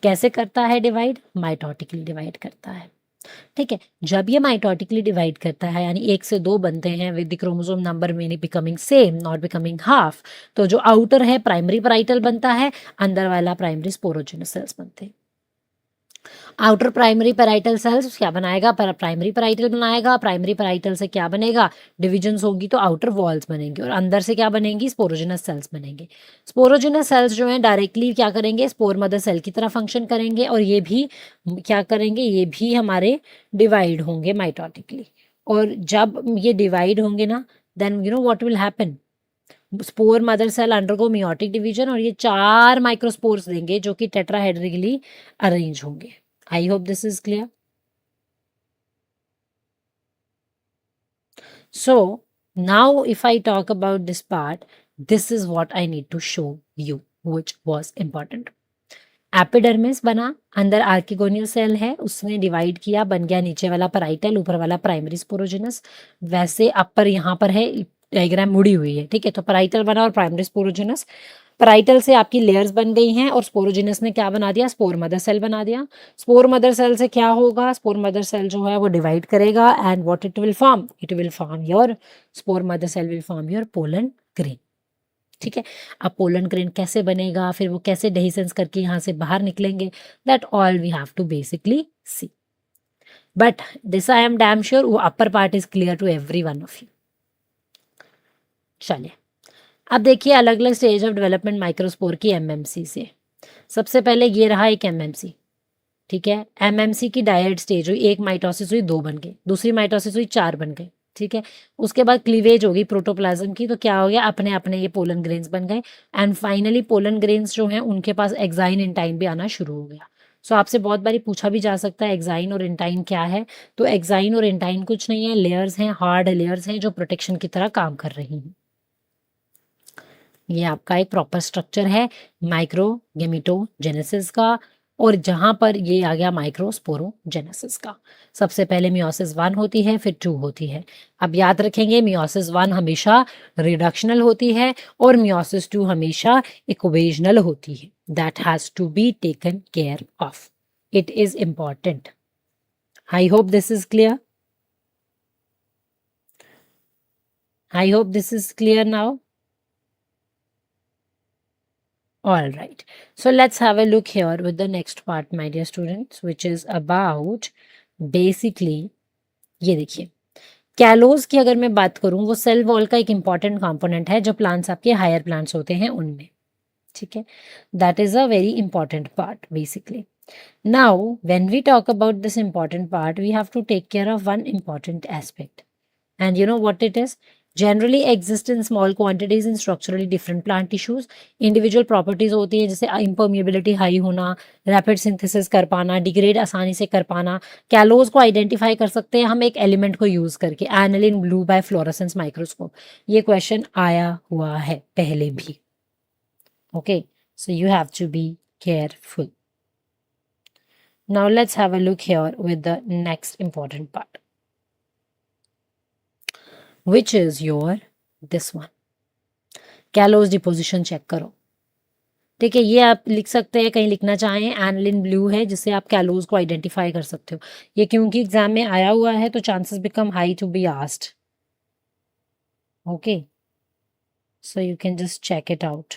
[SPEAKER 1] कैसे करता है डिवाइड? माइटोटिकली डिवाइड करता है, ठीक है? जब ये माइटोटिकली डिवाइड करता है, यानी 1 से 2 बनते हैं with the chromosome number many becoming same, not becoming half, तो जो आउटर है प्राइमरी पैराइटल बनता है, अंदर वाला प्राइमरी स्पोरोजेनस सेल्स बनते हैं। आउटर प्राइमरी पैराइटल सेल्स क्या बनाएगा? प्राइमरी पैराइटल बनाएगा। प्राइमरी पैराइटल से क्या बनेगा? डिविजन्स होगी तो आउटर वॉल्स बनेंगे, और अंदर से क्या बनेंगी? स्पोरोजेनस सेल्स बनेंगे। स्पोरोजेनस सेल्स जो है डायरेक्टली क्या करेंगे? स्पोर मदर सेल की तरह फंक्शन करेंगे, और ये भी क्या करेंगे? ये भी हमारे डिवाइड होंगे माइटोटिकली। और जब ये डिवाइड होंगे ना, then you know what will happen? Spore mother cell undergo meiotic division, और ये 4 माइक्रोस्पोर्स देंगे जो कि टेट्राहेड्रली अरेंज होंगे। I hope this is clear. So now if I talk about this part, this is what I need to show you, which was important. Epidermis बना, अंदर आर्किगोनियल सेल है, उसने डिवाइड किया, बन गया नीचे वाला पैराइटल, ऊपर वाला प्राइमरी स्पोरोजेनस। वैसे अपर यहाँ पर है, डायग्राम मुड़ी हुई है, ठीक है? तो पैराइटल बना और प्राइमरी स्पोरोजेनस। पैराइटल से आपकी लेयर्स बन गई हैं, और स्पोरोजेनस ने क्या बना दिया? स्पोर मदर सेल बना दिया। स्पोर मदर सेल से क्या होगा? स्पोर मदर सेल जो है वो डिवाइड करेगा, and what it will form? It will form your spore mother cell will form your pollen grain, ठीक है? अब पोलन ग्रेन कैसे बनेगा, फिर वो कैसे डेहिसेंस करके यहाँ से बाहर निकलेंगे, that all we have to basically see. But this I am damn sure वो upper part is clear to every one of you. चलिए, अब देखिए अलग अलग स्टेज ऑफ डेवलपमेंट माइक्रोस्पोर की एमएमसी से। सबसे पहले ये रहा एक एमएमसी, ठीक है? एमएमसी की डायड स्टेज हुई, एक माइटोसिस हुई, 2 बन गए, दूसरी माइटोसिस हुई, 4 बन गए, ठीक है? उसके बाद क्लीवेज होगी प्रोटोप्लाज्म की, तो क्या हो गया? अपने अपने ये पोलन ग्रेन्स बन गए, एंड फाइनली पोलन ग्रेन्स जो हैं उनके पास एक्साइन इंटाइन भी आना शुरू हो गया। सो आपसे बहुत बारी पूछा भी जा सकता है एक्साइन और इंटाइन क्या है? तो एक्साइन और इंटाइन कुछ नहीं है, लेयर्स हैं, हार्ड लेयर्स हैं जो प्रोटेक्शन की तरह काम कर रही हैं। ये आपका एक प्रॉपर स्ट्रक्चर है माइक्रोगेमिटोजेनेसिस का, और जहां पर ये आ गया माइक्रोस्पोरोजेनेसिस का। सबसे पहले मियोसिस 1 होती है, फिर 2 होती है। अब याद रखेंगे मियोसिस 1 हमेशा रिडक्शनल होती है, और मियोसिस 2 हमेशा इक्वेशनल होती है। That has to be taken care of, it is important. I hope this is clear. I hope this is clear now. All right. So let's have a look here with the next part, my dear students, which is about basically ये देखिए, कैलोज की अगर मैं बात करूं, वो सेल वॉल का एक इंपॉर्टेंट कंपोनेंट है जो प्लांट्स आपके हायर प्लांट्स होते हैं उनमें, ठीक है. That is a very important part basically. Now, when we talk about this important part, we have to take care of one important aspect. And you know what it is? Generally exist in small quantities in structurally different plant tissues. Individual properties होती हैं जैसे impermeability high होना, rapid synthesis कर पाना, degrade आसानी से कर पाना. कैलोज को आइडेंटिफाई कर सकते हैं हम एक एलिमेंट को यूज करके, aniline blue by fluorescence microscope. ये क्वेश्चन आया हुआ है पहले भी. Okay, so you have to be careful. Now let's have a look here with the next important part, which is your this one. Callose deposition check करो. ठीक है, ये आप लिख सकते हैं, कहीं लिखना चाहें एनालिन ब्लू है जिससे आप कैलोज को आइडेंटिफाई कर सकते हो. ये क्योंकि एग्जाम में आया हुआ है तो chances become high to be asked. Okay, so you can just check it out.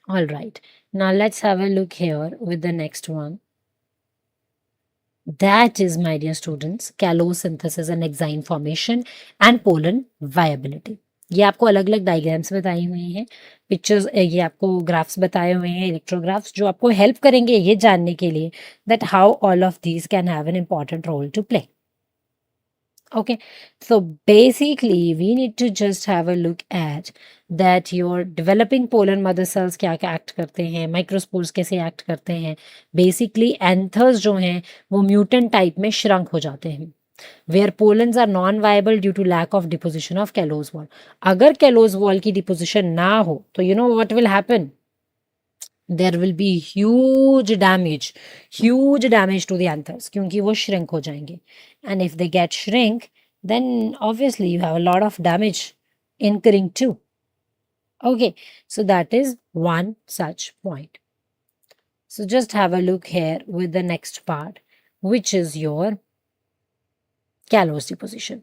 [SPEAKER 1] All right. Now let's have a look here with the next one. That is, my dear students, callose synthesis and enzyme formation and pollen viability. ये आपको अलग अलग डायग्राम्स बताई हुई हैं, पिक्चर्स, ये आपको ग्राफ्स बताए हुए हैं, इलेक्ट्रोग्राफ्स, जो आपको हेल्प करेंगे ये जानने के लिए that how all of these can have an important role to play. Okay, so basically we need to just have a look at that your developing pollen mother cells क्या क्या एक्ट करते हैं, माइक्रोस्पोर्स कैसे एक्ट करते हैं. बेसिकली एंथर्स जो हैं वो म्यूटेंट टाइप में श्रंक हो जाते हैं, where pollens are non viable due to lack of deposition of callose wall. अगर कैलोज वॉल की डिपोजिशन ना हो तो you know what will happen, there will be huge damage to the anthers क्योंकि वो shrink हो जाएंगे. And if they get shrink, then obviously you have a lot of damage incurring too. Okay, so that is one such point. So just have a look here with the next part, which is your callose deposition.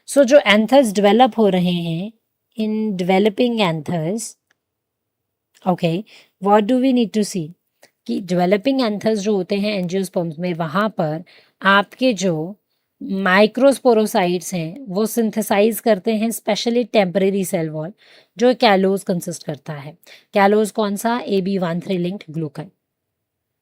[SPEAKER 1] So जो anthers develop हो रहे हैं, in developing anthers, okay, what do we need to see कि डेवलपिंग एंथर्स जो होते हैं एंजियोस्पर्म्स में, वहाँ पर आपके जो माइक्रोस्पोरोसाइट्स हैं वो सिंथेसाइज करते हैं स्पेशली टेम्परेरी सेल वॉल जो कैलोज कंसिस्ट करता है. कैलोज कौन सा? AB13 linked glucan.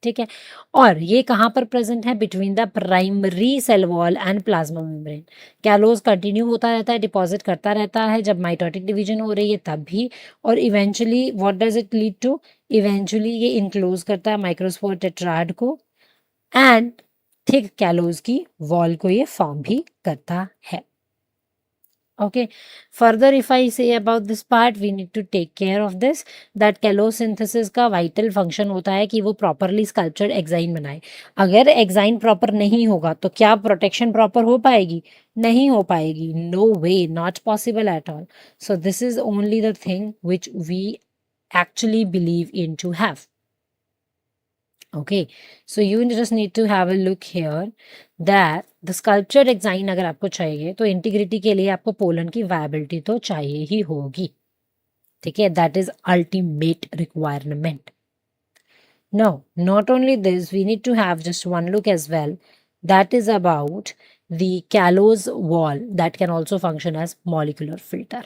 [SPEAKER 1] ठीक है, और ये कहाँ पर प्रेजेंट है? Between the primary cell wall and plasma membrane. Callose continue होता रहता है, डिपॉजिट करता रहता है जब माइटोटिक डिवीजन हो रही है तब भी, और eventually what does it lead to? Eventually ये इनक्लोज करता है माइक्रोस्पोर टेट्राड को एंड थिक कैलोज की वॉल को ये फॉर्म भी करता है. Okay, further if I say about this part, we need to take care of this that callosynthesis का vital function होता है कि वो properly sculptured exine बनाए. अगर exine proper नहीं होगा तो क्या protection proper हो पाएगी? नहीं हो पाएगी. No way, not possible at all. So this is only the thing which we actually believe in to have. Okay, so you just need to have a look here that the sculptured exine अगर आपको चाहिए तो इंटीग्रिटी के लिए आपको पोलन की वायबिलिटी तो चाहिए ही होगी. ठीक है, that is ultimate requirement. No, not only this, we need to have just one look as well. That is about the callose wall that can also function as molecular filter.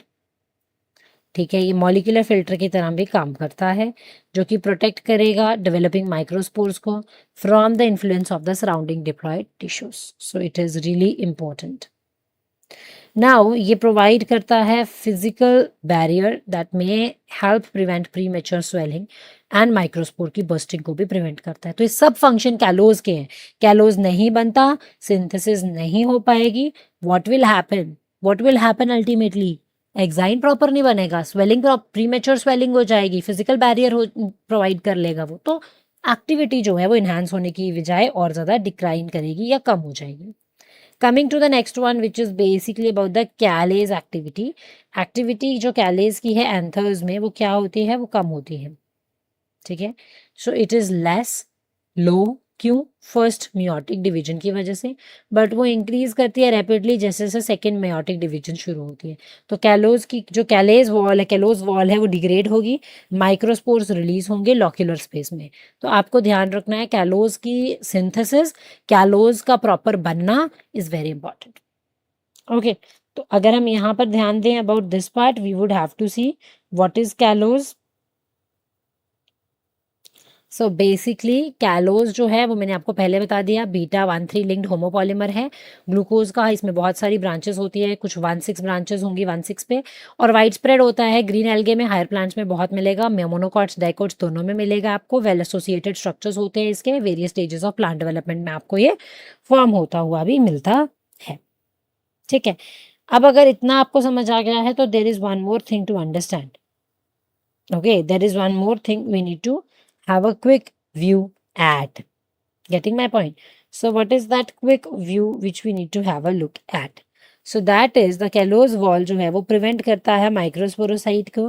[SPEAKER 1] ठीक है, ये मॉलिक्यूलर फिल्टर की तरह भी काम करता है जो कि प्रोटेक्ट करेगा डेवलपिंग माइक्रोस्पोर्स को from the influence of the surrounding diploid tissues. So it is really important. Now ये प्रोवाइड करता है physical barrier that may help prevent premature swelling and microspore की बर्स्टिंग को भी प्रिवेंट करता है. तो ये सब फंक्शन कैलोज के हैं. कैलोज नहीं बनता, सिंथेसिस नहीं हो पाएगी, what will happen ultimately? Exine proper नहीं बनेगा, स्वेलिंग प्रीमेच्योर स्वेलिंग हो जाएगी, फिजिकल बैरियर हो प्रोवाइड कर लेगा वो, तो एक्टिविटी जो है वो इन्हांस होने की बजाय और ज़्यादा डिक्लाइन करेगी या कम हो जाएगी. Coming to the next one which is basically about the callase activity जो कैलेज की है एंथर्स में वो क्या होती है? वो कम होती है. ठीक है, सो इट इज़ लेस, लो क्यों? फर्स्ट मियोटिक डिवीजन की वजह से, बट वो इंक्रीज करती है रैपिडली जैसे जैसे सेकेंड मियोटिक डिवीजन शुरू होती है। तो कैलोज की जो कैलेज वॉल है, कैलोज वॉल है, वो डिग्रेड होगी, माइक्रोस्पोर्स रिलीज होंगे लॉक्यूलर स्पेस में। तो आपको ध्यान रखना है कैलोज की सिंथेसिस, कैलोज का प्रॉपर बनना इज वेरी इंपॉर्टेंट। ओके, तो अगर हम यहाँ पर ध्यान दें about this part, we would have to see what is callose. So basically callose जो है वो मैंने आपको पहले बता दिया, β13 लिंक्ड होमोपॉलीमर है ग्लूकोज का। इसमें बहुत सारी ब्रांचेस होती है, कुछ 1,6 ब्रांचेस होंगी 1,6 पे, और वाइड स्प्रेड होता है। ग्रीन एल्गे में, हायर प्लांट्स में बहुत मिलेगा, मोनोकॉट्स डाइकोट्स दोनों में मिलेगा आपको। वेल एसोसिएटेड स्ट्रक्चर्स होते हैं इसके, various stages of plant development में आपको ये फॉर्म होता हुआ भी मिलता है। ठीक है, अब अगर इतना आपको समझ आ गया है तो there is one more thing to understand. Okay, there is one more thing we need to have a quick view at. Getting my point? So, what is that quick view which we need to have a look at? So, that is the callose wall जो है वो प्रिवेंट करता है माइक्रोस्पोरोसाइट को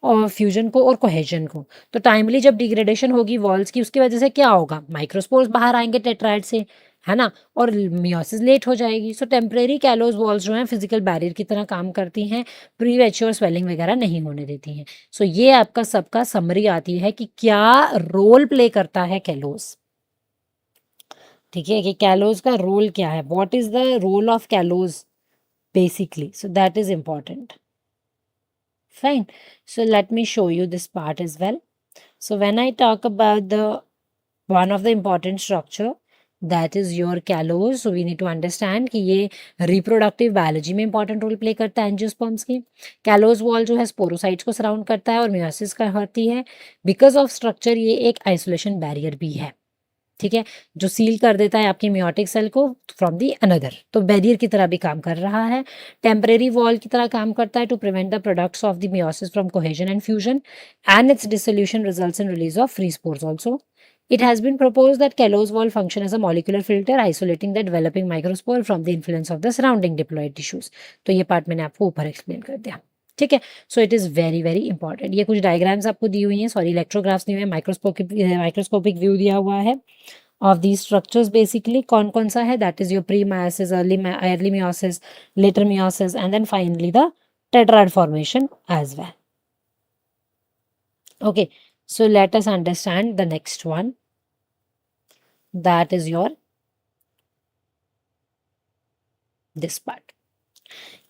[SPEAKER 1] और फ्यूजन को और कोहेजन को। तो टाइमली जब डिग्रेडेशन होगी वॉल्स की, उसकी वजह से क्या होगा? माइक्रोस्पोर्स बाहर आएंगे टेट्राइड से, है ना, और मियोसिस लेट हो जाएगी। सो टेम्परेरी कैलोज वॉल्स जो हैं फिजिकल बैरियर की तरह काम करती हैं, प्रीमेच्योर स्वेलिंग वगैरह नहीं होने देती हैं। सो ये आपका सबका समरी आती है कि क्या रोल प्ले करता है कैलोज। ठीक है, कि कैलोज का रोल क्या है, what is the role of callose basically. So that is important. Fine. So let me show you this part as well. So when I talk about the one of the important structure that is your callose, so we need to understand कि ये reproductive biology में important role play करता है एंजियोस्पर्म्स की। callose wall जो है स्पोरोसाइट्स को सराउंड करता है और मियोसिस का होती है। बिकॉज ऑफ स्ट्रक्चर ये एक आइसोलेशन बैरियर भी है, ठीक है, जो सील कर देता है आपकी मियोटिक सेल को फ्रॉम दी अनदर। तो बैरियर की तरह भी काम कर रहा है, टेम्परेरी वॉल की तरह काम करता है to prevent the products of the meiosis from cohesion and fusion, and its dissolution results in release of free spores also. It has been proposed that callose wall function as a molecular filter, isolating the developing microspore from the influence of the surrounding diploid tissues. तो ये पार्ट मैंने आपको ऊपर एक्सप्लेन कर दिया। ठीक है, so it is very very important. ये कुछ डायग्राम्स आपको दी हुई हैं, सॉरी इलेक्ट्रोग्राफ्स दिए हुए हैं, माइक्रोस्कोपिक व्यू दिया हुआ है of these structures basically। कौन कौन सा है? that is your pre-meiosis, early meiosis, later meiosis, and then finally the tetrad formation as well। okay, so let us understand the next one, that is your this part।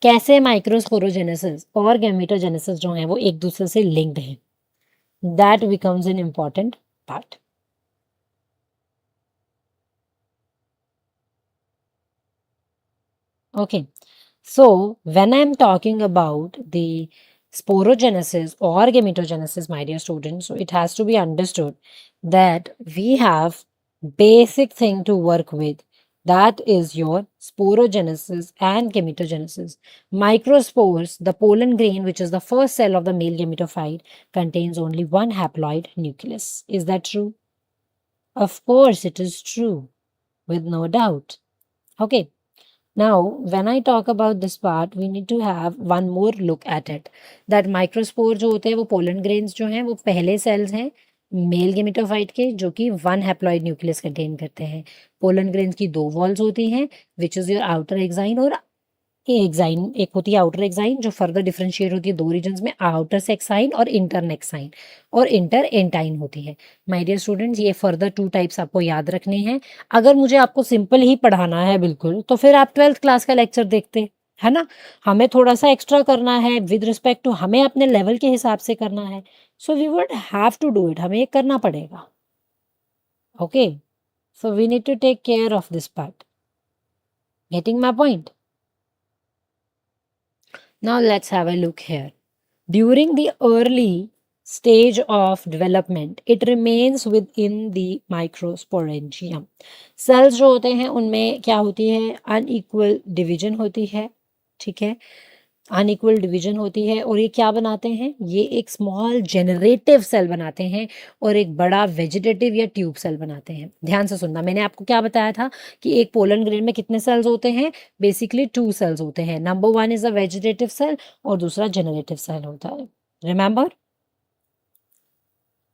[SPEAKER 1] कैसे माइक्रोस्पोरोजेनेसिस और गैमेटोजेनेसिस जो है वो एक दूसरे से लिंक्ड है, that becomes an important part। Okay, so when I'm talking about the sporogenesis or gametogenesis, my dear students, so it has to be understood that we have basic thing to work with, that is your sporogenesis and gametogenesis। Microspores, the pollen grain, which is the first cell of the male gametophyte, contains only one haploid nucleus। Is that true? Of course it is true, with no doubt। Okay, now, when I talk about this part, we need to have one more look at it, that microspore जो होते हैं वो पोलन ग्रेन्स जो हैं वो पहले सेल्स हैं मेल गेमेटोफाइट के, जो कि वन हैप्लॉइड न्यूक्लियस कंटेन करते हैं। पोलन ग्रेन्स की दो वॉल्स होती हैं, which is your outer exine और एक्साइन। एक होती है आउटर एक्साइन जो फर्दर डिफरेंशिएट होती है दो रीजन्स में, आउटर सेक्साइन और इंटर नेक्साइन, और इंटर एंटाइन होती है। माय डियर स्टूडेंट्स, ये फर्दर टू टाइप्स आपको याद रखने हैं। अगर मुझे आपको सिंपल ही पढ़ाना है बिल्कुल, तो फिर आप 12th क्लास का लेक्चर देखते, है ना। हमें थोड़ा सा एक्स्ट्रा करना है विद रिस्पेक्ट टू, हमें अपने लेवल के हिसाब से करना है। So we would have to do it, हमें ये करना पड़ेगा। Okay, so we need to take care of this part. Getting my point? Now let's have a look here. During the early stage of development, it remains within the microsporangium। Cells जो होते हैं उनमें क्या होती है? अनइक्वल डिवीजन होती है, ठीक है, अनइक्वल डिवीजन होती है, और ये क्या बनाते हैं? ये एक स्मॉल जेनरेटिव सेल बनाते हैं और एक बड़ा वेजिटेटिव या ट्यूब सेल बनाते हैं। ध्यान से सुनना, मैंने आपको क्या बताया था कि एक पोलन ग्रेन में कितने सेल्स होते हैं? बेसिकली 2 सेल्स होते हैं। Number 1 is a vegetative cell और दूसरा जेनरेटिव सेल होता है। Remember?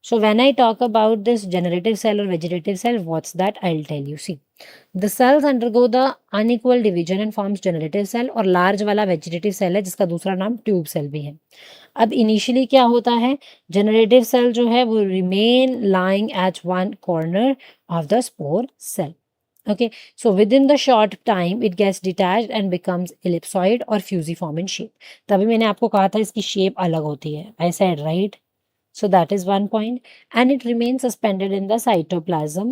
[SPEAKER 1] So when I talk about this generative cell or vegetative cell, what's that? I'll tell you. See, the cells undergo the unequal division and forms generative cell, और large वाला vegetative cell है जिसका दूसरा नाम ट्यूब सेल भी है. अब इनिशियली क्या होता है, जनरेटिव सेल जो है वो remain lying at one corner of the spore cell. Okay, so within the short time it gets detached and becomes ellipsoid or fusiform in shape. तभी मैंने आपको कहा था इसकी शेप अलग होती है. I said right. So that is one point, and it remains suspended in the cytoplasm.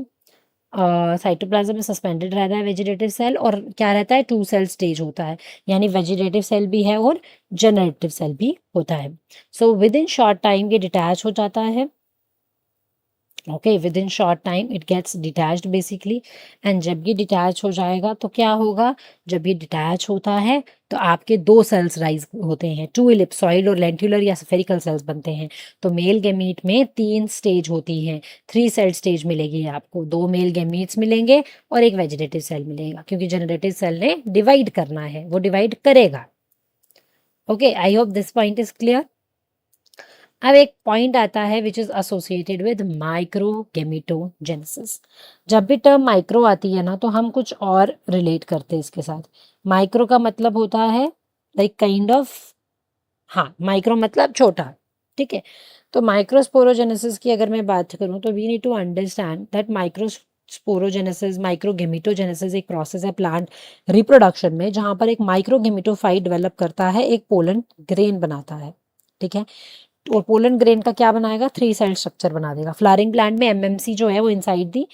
[SPEAKER 1] Cytoplasm में सस्पेंडेड रहता है वेजिटेटिव सेल, और क्या रहता है, टू सेल स्टेज होता है, यानी वेजिटेटिव सेल भी है और जनरेटिव सेल भी होता है. So within short time ये डिटैच हो जाता है. Okay, within short time it gets detached basically. And जब ये डिटैच हो जाएगा तो क्या होगा, जब ये डिटैच होता है तो आपके दो सेल्स राइज होते हैं, टू इलिप्सॉइड और लेंटिकुलर या स्फेरिकल सेल्स बनते हैं. तो मेल गैमीट में 3 स्टेज होती हैं, 3 सेल स्टेज मिलेगी आपको, 2 मेल गैमीट्स मिलेंगे और एक वेजिटेटिव सेल मिलेगा, क्योंकि जनरेटिव सेल ने डिवाइड करना है, वो डिवाइड करेगा. Okay, I hope this point is clear. अब एक पॉइंट आता है विच इज एसोसिएटेड विद माइक्रोगेमिटोजेनेसिस. जब भी टर्म माइक्रो आती है ना तो हम कुछ और रिलेट करते हैं इसके साथ. माइक्रो का मतलब होता है लाइक काइंड ऑफ, हाँ, माइक्रो मतलब छोटा, ठीक है. तो माइक्रोस्पोरोजेनेसिस की अगर मैं बात करूं तो we need to understand that microsporogenesis, microgametogenesis एक प्रोसेस है प्लांट रिप्रोडक्शन में, जहां पर एक माइक्रोगेमिटोफाइट डेवलप करता है, एक पोलन ग्रेन बनाता है, ठीक है. और पोलन ग्रेन का क्या बनाएगा, 3 सेल स्ट्रक्चर बना देगा. फ्लावरिंग प्लांट में एमएमसी जो है वो इनसाइड दी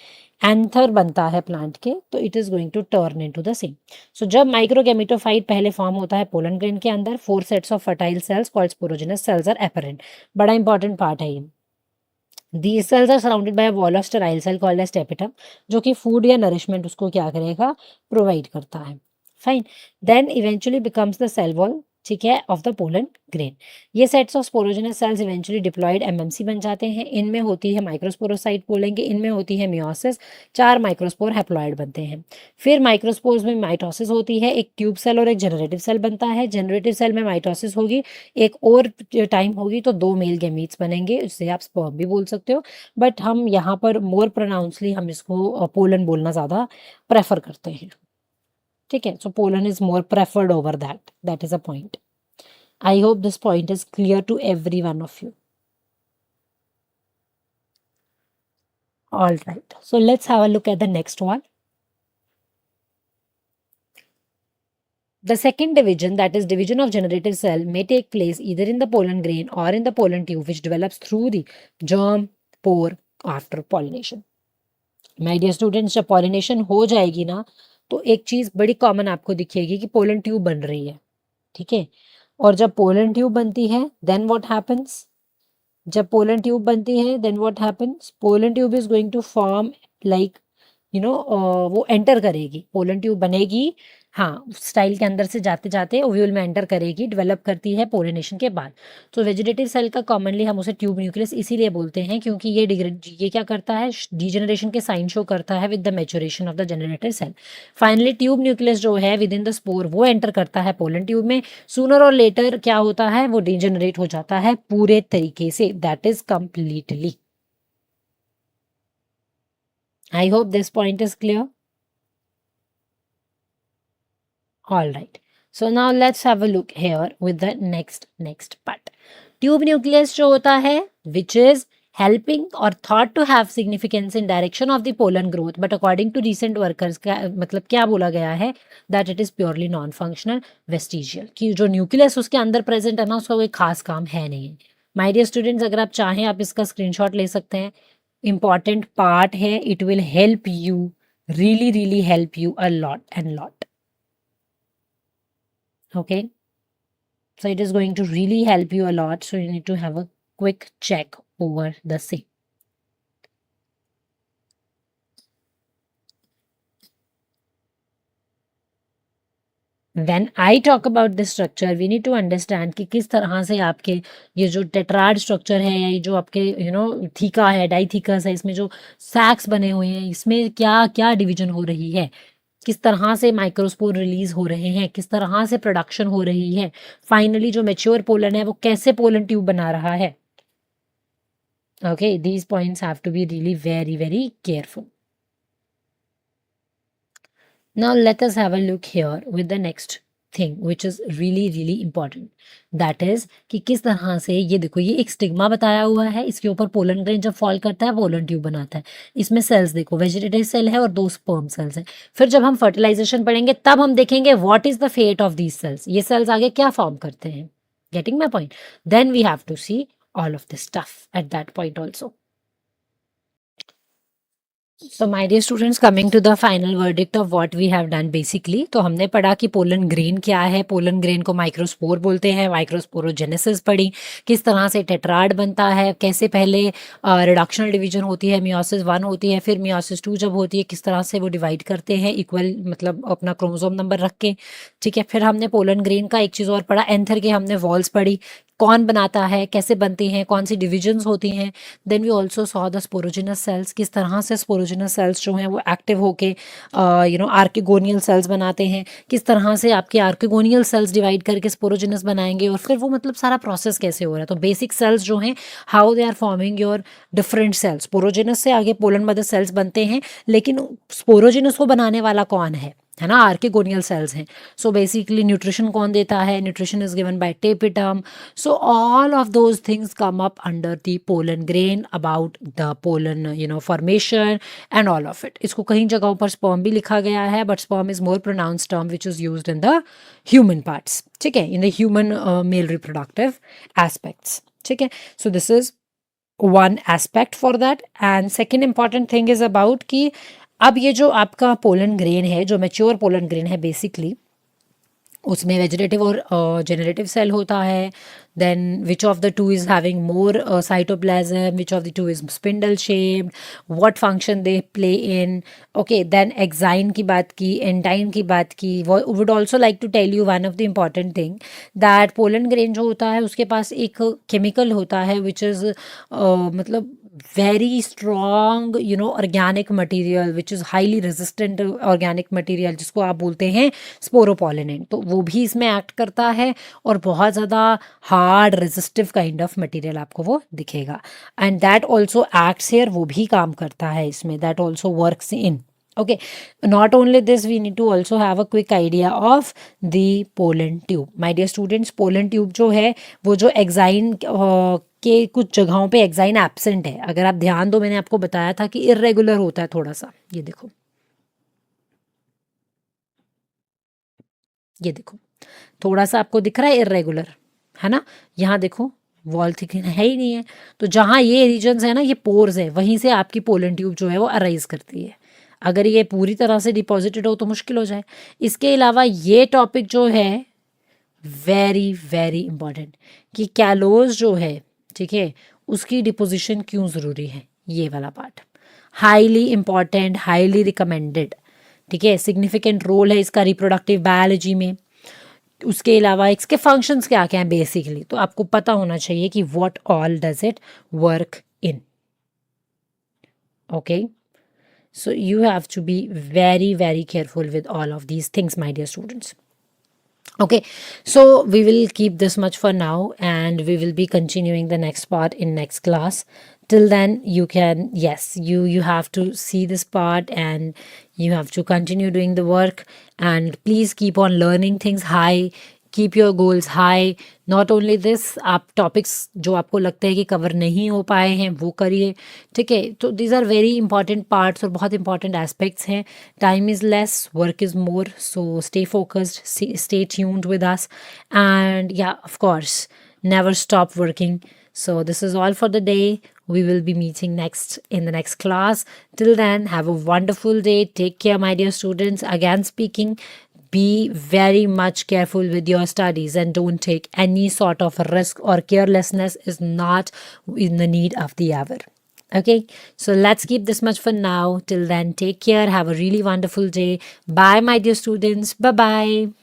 [SPEAKER 1] एंथर बनता है प्लांट के, तो it is going to turn into the same. सो जब माइक्रोगेमिटोफाइट पहले फॉर्म होता है पोलन ग्रेन के अंदर, 4 sets of fertile cells called sporogenous cells are apparent. बड़ा इंपॉर्टेंट पार्ट है ये. These cells are surrounded by a wall of sterile cell called as tapetum, जो कि फूड या नरिशमेंट उसको क्या करेगा, प्रोवाइड करता है. Fine. Then eventually becomes the cell wall, ठीक है, ऑफ द पोलन ग्रेन. ये sets of sporogenous cells eventually diploid MMC बन जाते हैं. इनमें होती है माइक्रोस्पोरोसाइट बोलेंगे, इनमें होती है मियोसिस, 4 माइक्रोस्पोर हैप्लॉयड बनते हैं. फिर माइक्रोस्पोर्स में माइटोसिस होती है, एक ट्यूब सेल और एक जनरेटिव सेल बनता है. जनरेटिव सेल में माइटोसिस होगी, एक और टाइम होगी तो 2 मेल गैमीट्स बनेंगे, इससे आप स्पर्म भी बोल सकते हो, बट हम यहाँ पर मोर प्रोनाउंसली हम इसको पोलन बोलना ज़्यादा प्रेफर करते हैं, ठीक है. So pollen is more preferred over that is a point. I hope this point is clear to every one of you. All right, so let's have a look at the next one. The second division, that is division of generative cell, may take place either in the pollen grain or in the pollen tube, which develops through the germ pore after pollination. My dear students, जब pollination हो जाएगी ना तो एक चीज बड़ी कॉमन आपको दिखेगी कि पोलन ट्यूब बन रही है, ठीक है. और जब पोलन ट्यूब बनती है देन व्हाट हैपेंस, जब पोलन ट्यूब बनती है then what happens, pollen tube is going to form like वो एंटर करेगी, पोलन ट्यूब बनेगी, हाँ, स्टाइल के अंदर से जाते जाते ओव्यूल में एंटर करेगी, डेवलप करती है पोलिनेशन के बाद. तो वेजिटेटिव सेल का कॉमनली हम उसे ट्यूब न्यूक्लियस इसीलिए बोलते हैं क्योंकि ये क्या करता है, डीजेनरेशन के साइन शो करता है with the maturation of the generative cell. Finally tube nucleus जो है विद इन द स्पोर वो एंटर करता है पोलन ट्यूब में. सूनर और लेटर क्या होता है, वो डीजेनरेट हो जाता है पूरे तरीके से, that is completely. I hope this point is clear. All right. So now let's have a look here with the next part. Tube nucleus जो होता है, which is helping or thought to have significance in direction of the pollen growth, but according to recent workers का मतलब क्या बोला गया है, that it is purely non-functional, vestigial, कि जो न्यूक्लियस उसके अंदर प्रेजेंट है ना उसका कोई खास काम है नहीं. My dear students, अगर आप चाहें आप इसका स्क्रीनशॉट ले सकते हैं. Important part है, it will help you, really help you a lot and lot. Okay, so it is going to really help you a lot, so you need to have a quick check over the same. When I talk about this structure, we need to understand कि किस तरह से आपके ये जो टेट्राड स्ट्रक्चर है या ये जो आपके थीका है, डाइथीकस है, इसमें जो सैक्स बने हुए हैं, इसमें क्या क्या डिवीजन हो रही है, किस तरह से माइक्रोस्पोर रिलीज हो रहे हैं, किस तरह से प्रोडक्शन हो रही है, फाइनली जो मैच्योर पोलन है वो कैसे पोलन ट्यूब बना रहा है. Okay, these points have to be really very, very careful. Now let us have a look here with the next thing which is really really important. That is कि किस तरह से ये देखो ये एक स्टिग्मा बताया हुआ है, इसके ऊपर पोलन ग्रेन जब फॉल करता है पोलन ट्यूब बनाता है। इसमें सेल्स देखो वेजिटेटिव सेल है और 2 स्पर्म सेल्स हैं। फिर जब हम फर्टिलाइजेशन पढ़ेंगे तब हम देखेंगे what is the fate of these cells, ये सेल्स आगे क्या फॉर्म करते हैं। Getting my point? Then we have to see all of this stuff at that point also. So my dear students, coming to the final verdict of what we have done basically, तो हमने पढ़ा कि पोलन ग्रेन क्या है, पोलन ग्रेन को माइक्रोस्पोर बोलते हैं, माइक्रोस्पोरोजेनेसिस पढ़ी, किस तरह से टेट्राड बनता है, कैसे पहले रिडक्शनल डिवीजन होती है, मियोसिस 1 होती है, फिर मियोसिस 2 जब होती है किस तरह से वो डिवाइड करते हैं इक्वल मतलब अपना क्रोमोसोम नंबर रख के, ठीक है। फिर हमने पोलन ग्रेन का एक चीज़ और पढ़ा, एंथर के हमने वॉल्स पढ़ी, कौन बनाता है, कैसे बनती हैं, कौन सी डिविजन्स होती हैं। Then we also saw the sporogenous cells, किस तरह से स्पोरोजिनस सेल्स जो हैं वो एक्टिव होके आर्किगोनियल सेल्स बनाते हैं, किस तरह से आपके आर्किगोनियल सेल्स डिवाइड करके स्पोरोजिनस बनाएंगे और फिर वो मतलब सारा प्रोसेस कैसे हो रहा है। तो बेसिक सेल्स जो हैं how they are forming your different cells, sporogenous से आगे पोलन मदर सेल्स बनते हैं, लेकिन स्पोरोजिनस को बनाने वाला कौन है ना, आर्किगोनियल सेल्स हैं। सो बेसिकली न्यूट्रिशन कौन देता है, nutrition is given by tapetum. So all of those things come up under the pollen grain, about the pollen formation and all of it. इसको कहीं जगहों पर स्पर्म भी लिखा गया है, but sperm is more pronounce term which is used in the human parts, ठीक है, in the human male reproductive aspects, ठीक है। So this is one aspect for that. And second important thing is about कि अब ये जो आपका पोलन ग्रेन है, जो मैच्योर पोलन ग्रेन है बेसिकली, उसमें वेजिटेटिव और जेनरेटिव सेल होता है। Then which of the two is having more cytoplasm, which of the two is spindle shaped, what function they play in. Okay, then exine की बात की, एंटाइन की बात की। Would also like to tell you one of the important thing that pollen grain जो होता है उसके पास एक केमिकल होता है विच इज़ मतलब very strong organic material which is highly resistant organic material, जिसको आप बोलते हैं स्पोरोपोलिनेंट। तो वो भी इसमें एक्ट करता है और बहुत ज़्यादा hard resistive kind of material आपको वो दिखेगा। And that also acts here, वो भी काम करता है इसमें, that also works in. Okay, not only this, we need to also have a quick idea of the pollen tube. My dear students, pollen tube जो है वो जो एक्साइन के कुछ जगहों पे एक्साइन एब्सेंट है, अगर आप ध्यान दो मैंने आपको बताया था कि इरेगुलर होता है थोड़ा सा। ये देखो, ये देखो थोड़ा सा आपको दिख रहा है इरेगुलर, है ना। यहाँ देखो वॉल थिकन है ही नहीं है, तो जहाँ ये रीजन्स है ना, ये पोर्स है, वहीं से आपकी पोलन ट्यूब जो है वो अराइज करती है। अगर ये पूरी तरह से डिपॉजिटेड हो तो मुश्किल हो जाए। इसके अलावा ये टॉपिक जो है वेरी वेरी इंपॉर्टेंट कि कैलोज जो है, ठीक है, उसकी डिपोजिशन क्यों ज़रूरी है, ये वाला part highly important, highly recommended, ठीक है। सिग्निफिकेंट रोल है इसका रिप्रोडक्टिव बायोलॉजी में। उसके अलावा इसके फंक्शंस क्या क्या हैं बेसिकली, तो आपको पता होना चाहिए कि what all does it work in. Okay, so you have to be very very careful with all of these things, my dear students. Okay, so we will keep this much for now and we will be continuing the next part in next class. Till then you can, yes, you have to see this part and you have to continue doing the work, and please keep on learning things high, keep your goals high. Not only this, आप टॉपिक्स जो आपको लगता है कि कवर नहीं हो पाए हैं वो करिए, ठीक है। तो these are very important parts और बहुत इंपॉर्टेंट एस्पेक्ट्स हैं। Time is less, work is more, so stay focused, stay tuned with us, and yeah of course never stop working. So this is all for the day. We will be meeting next in the next class. Till then, have a wonderful day. Take care, my dear students. Again speaking, be very much careful with your studies and don't take any sort of risk, or carelessness is not in the need of the hour. Okay, so let's keep this much for now. Till then, take care. Have a really wonderful day. Bye, my dear students. Bye bye.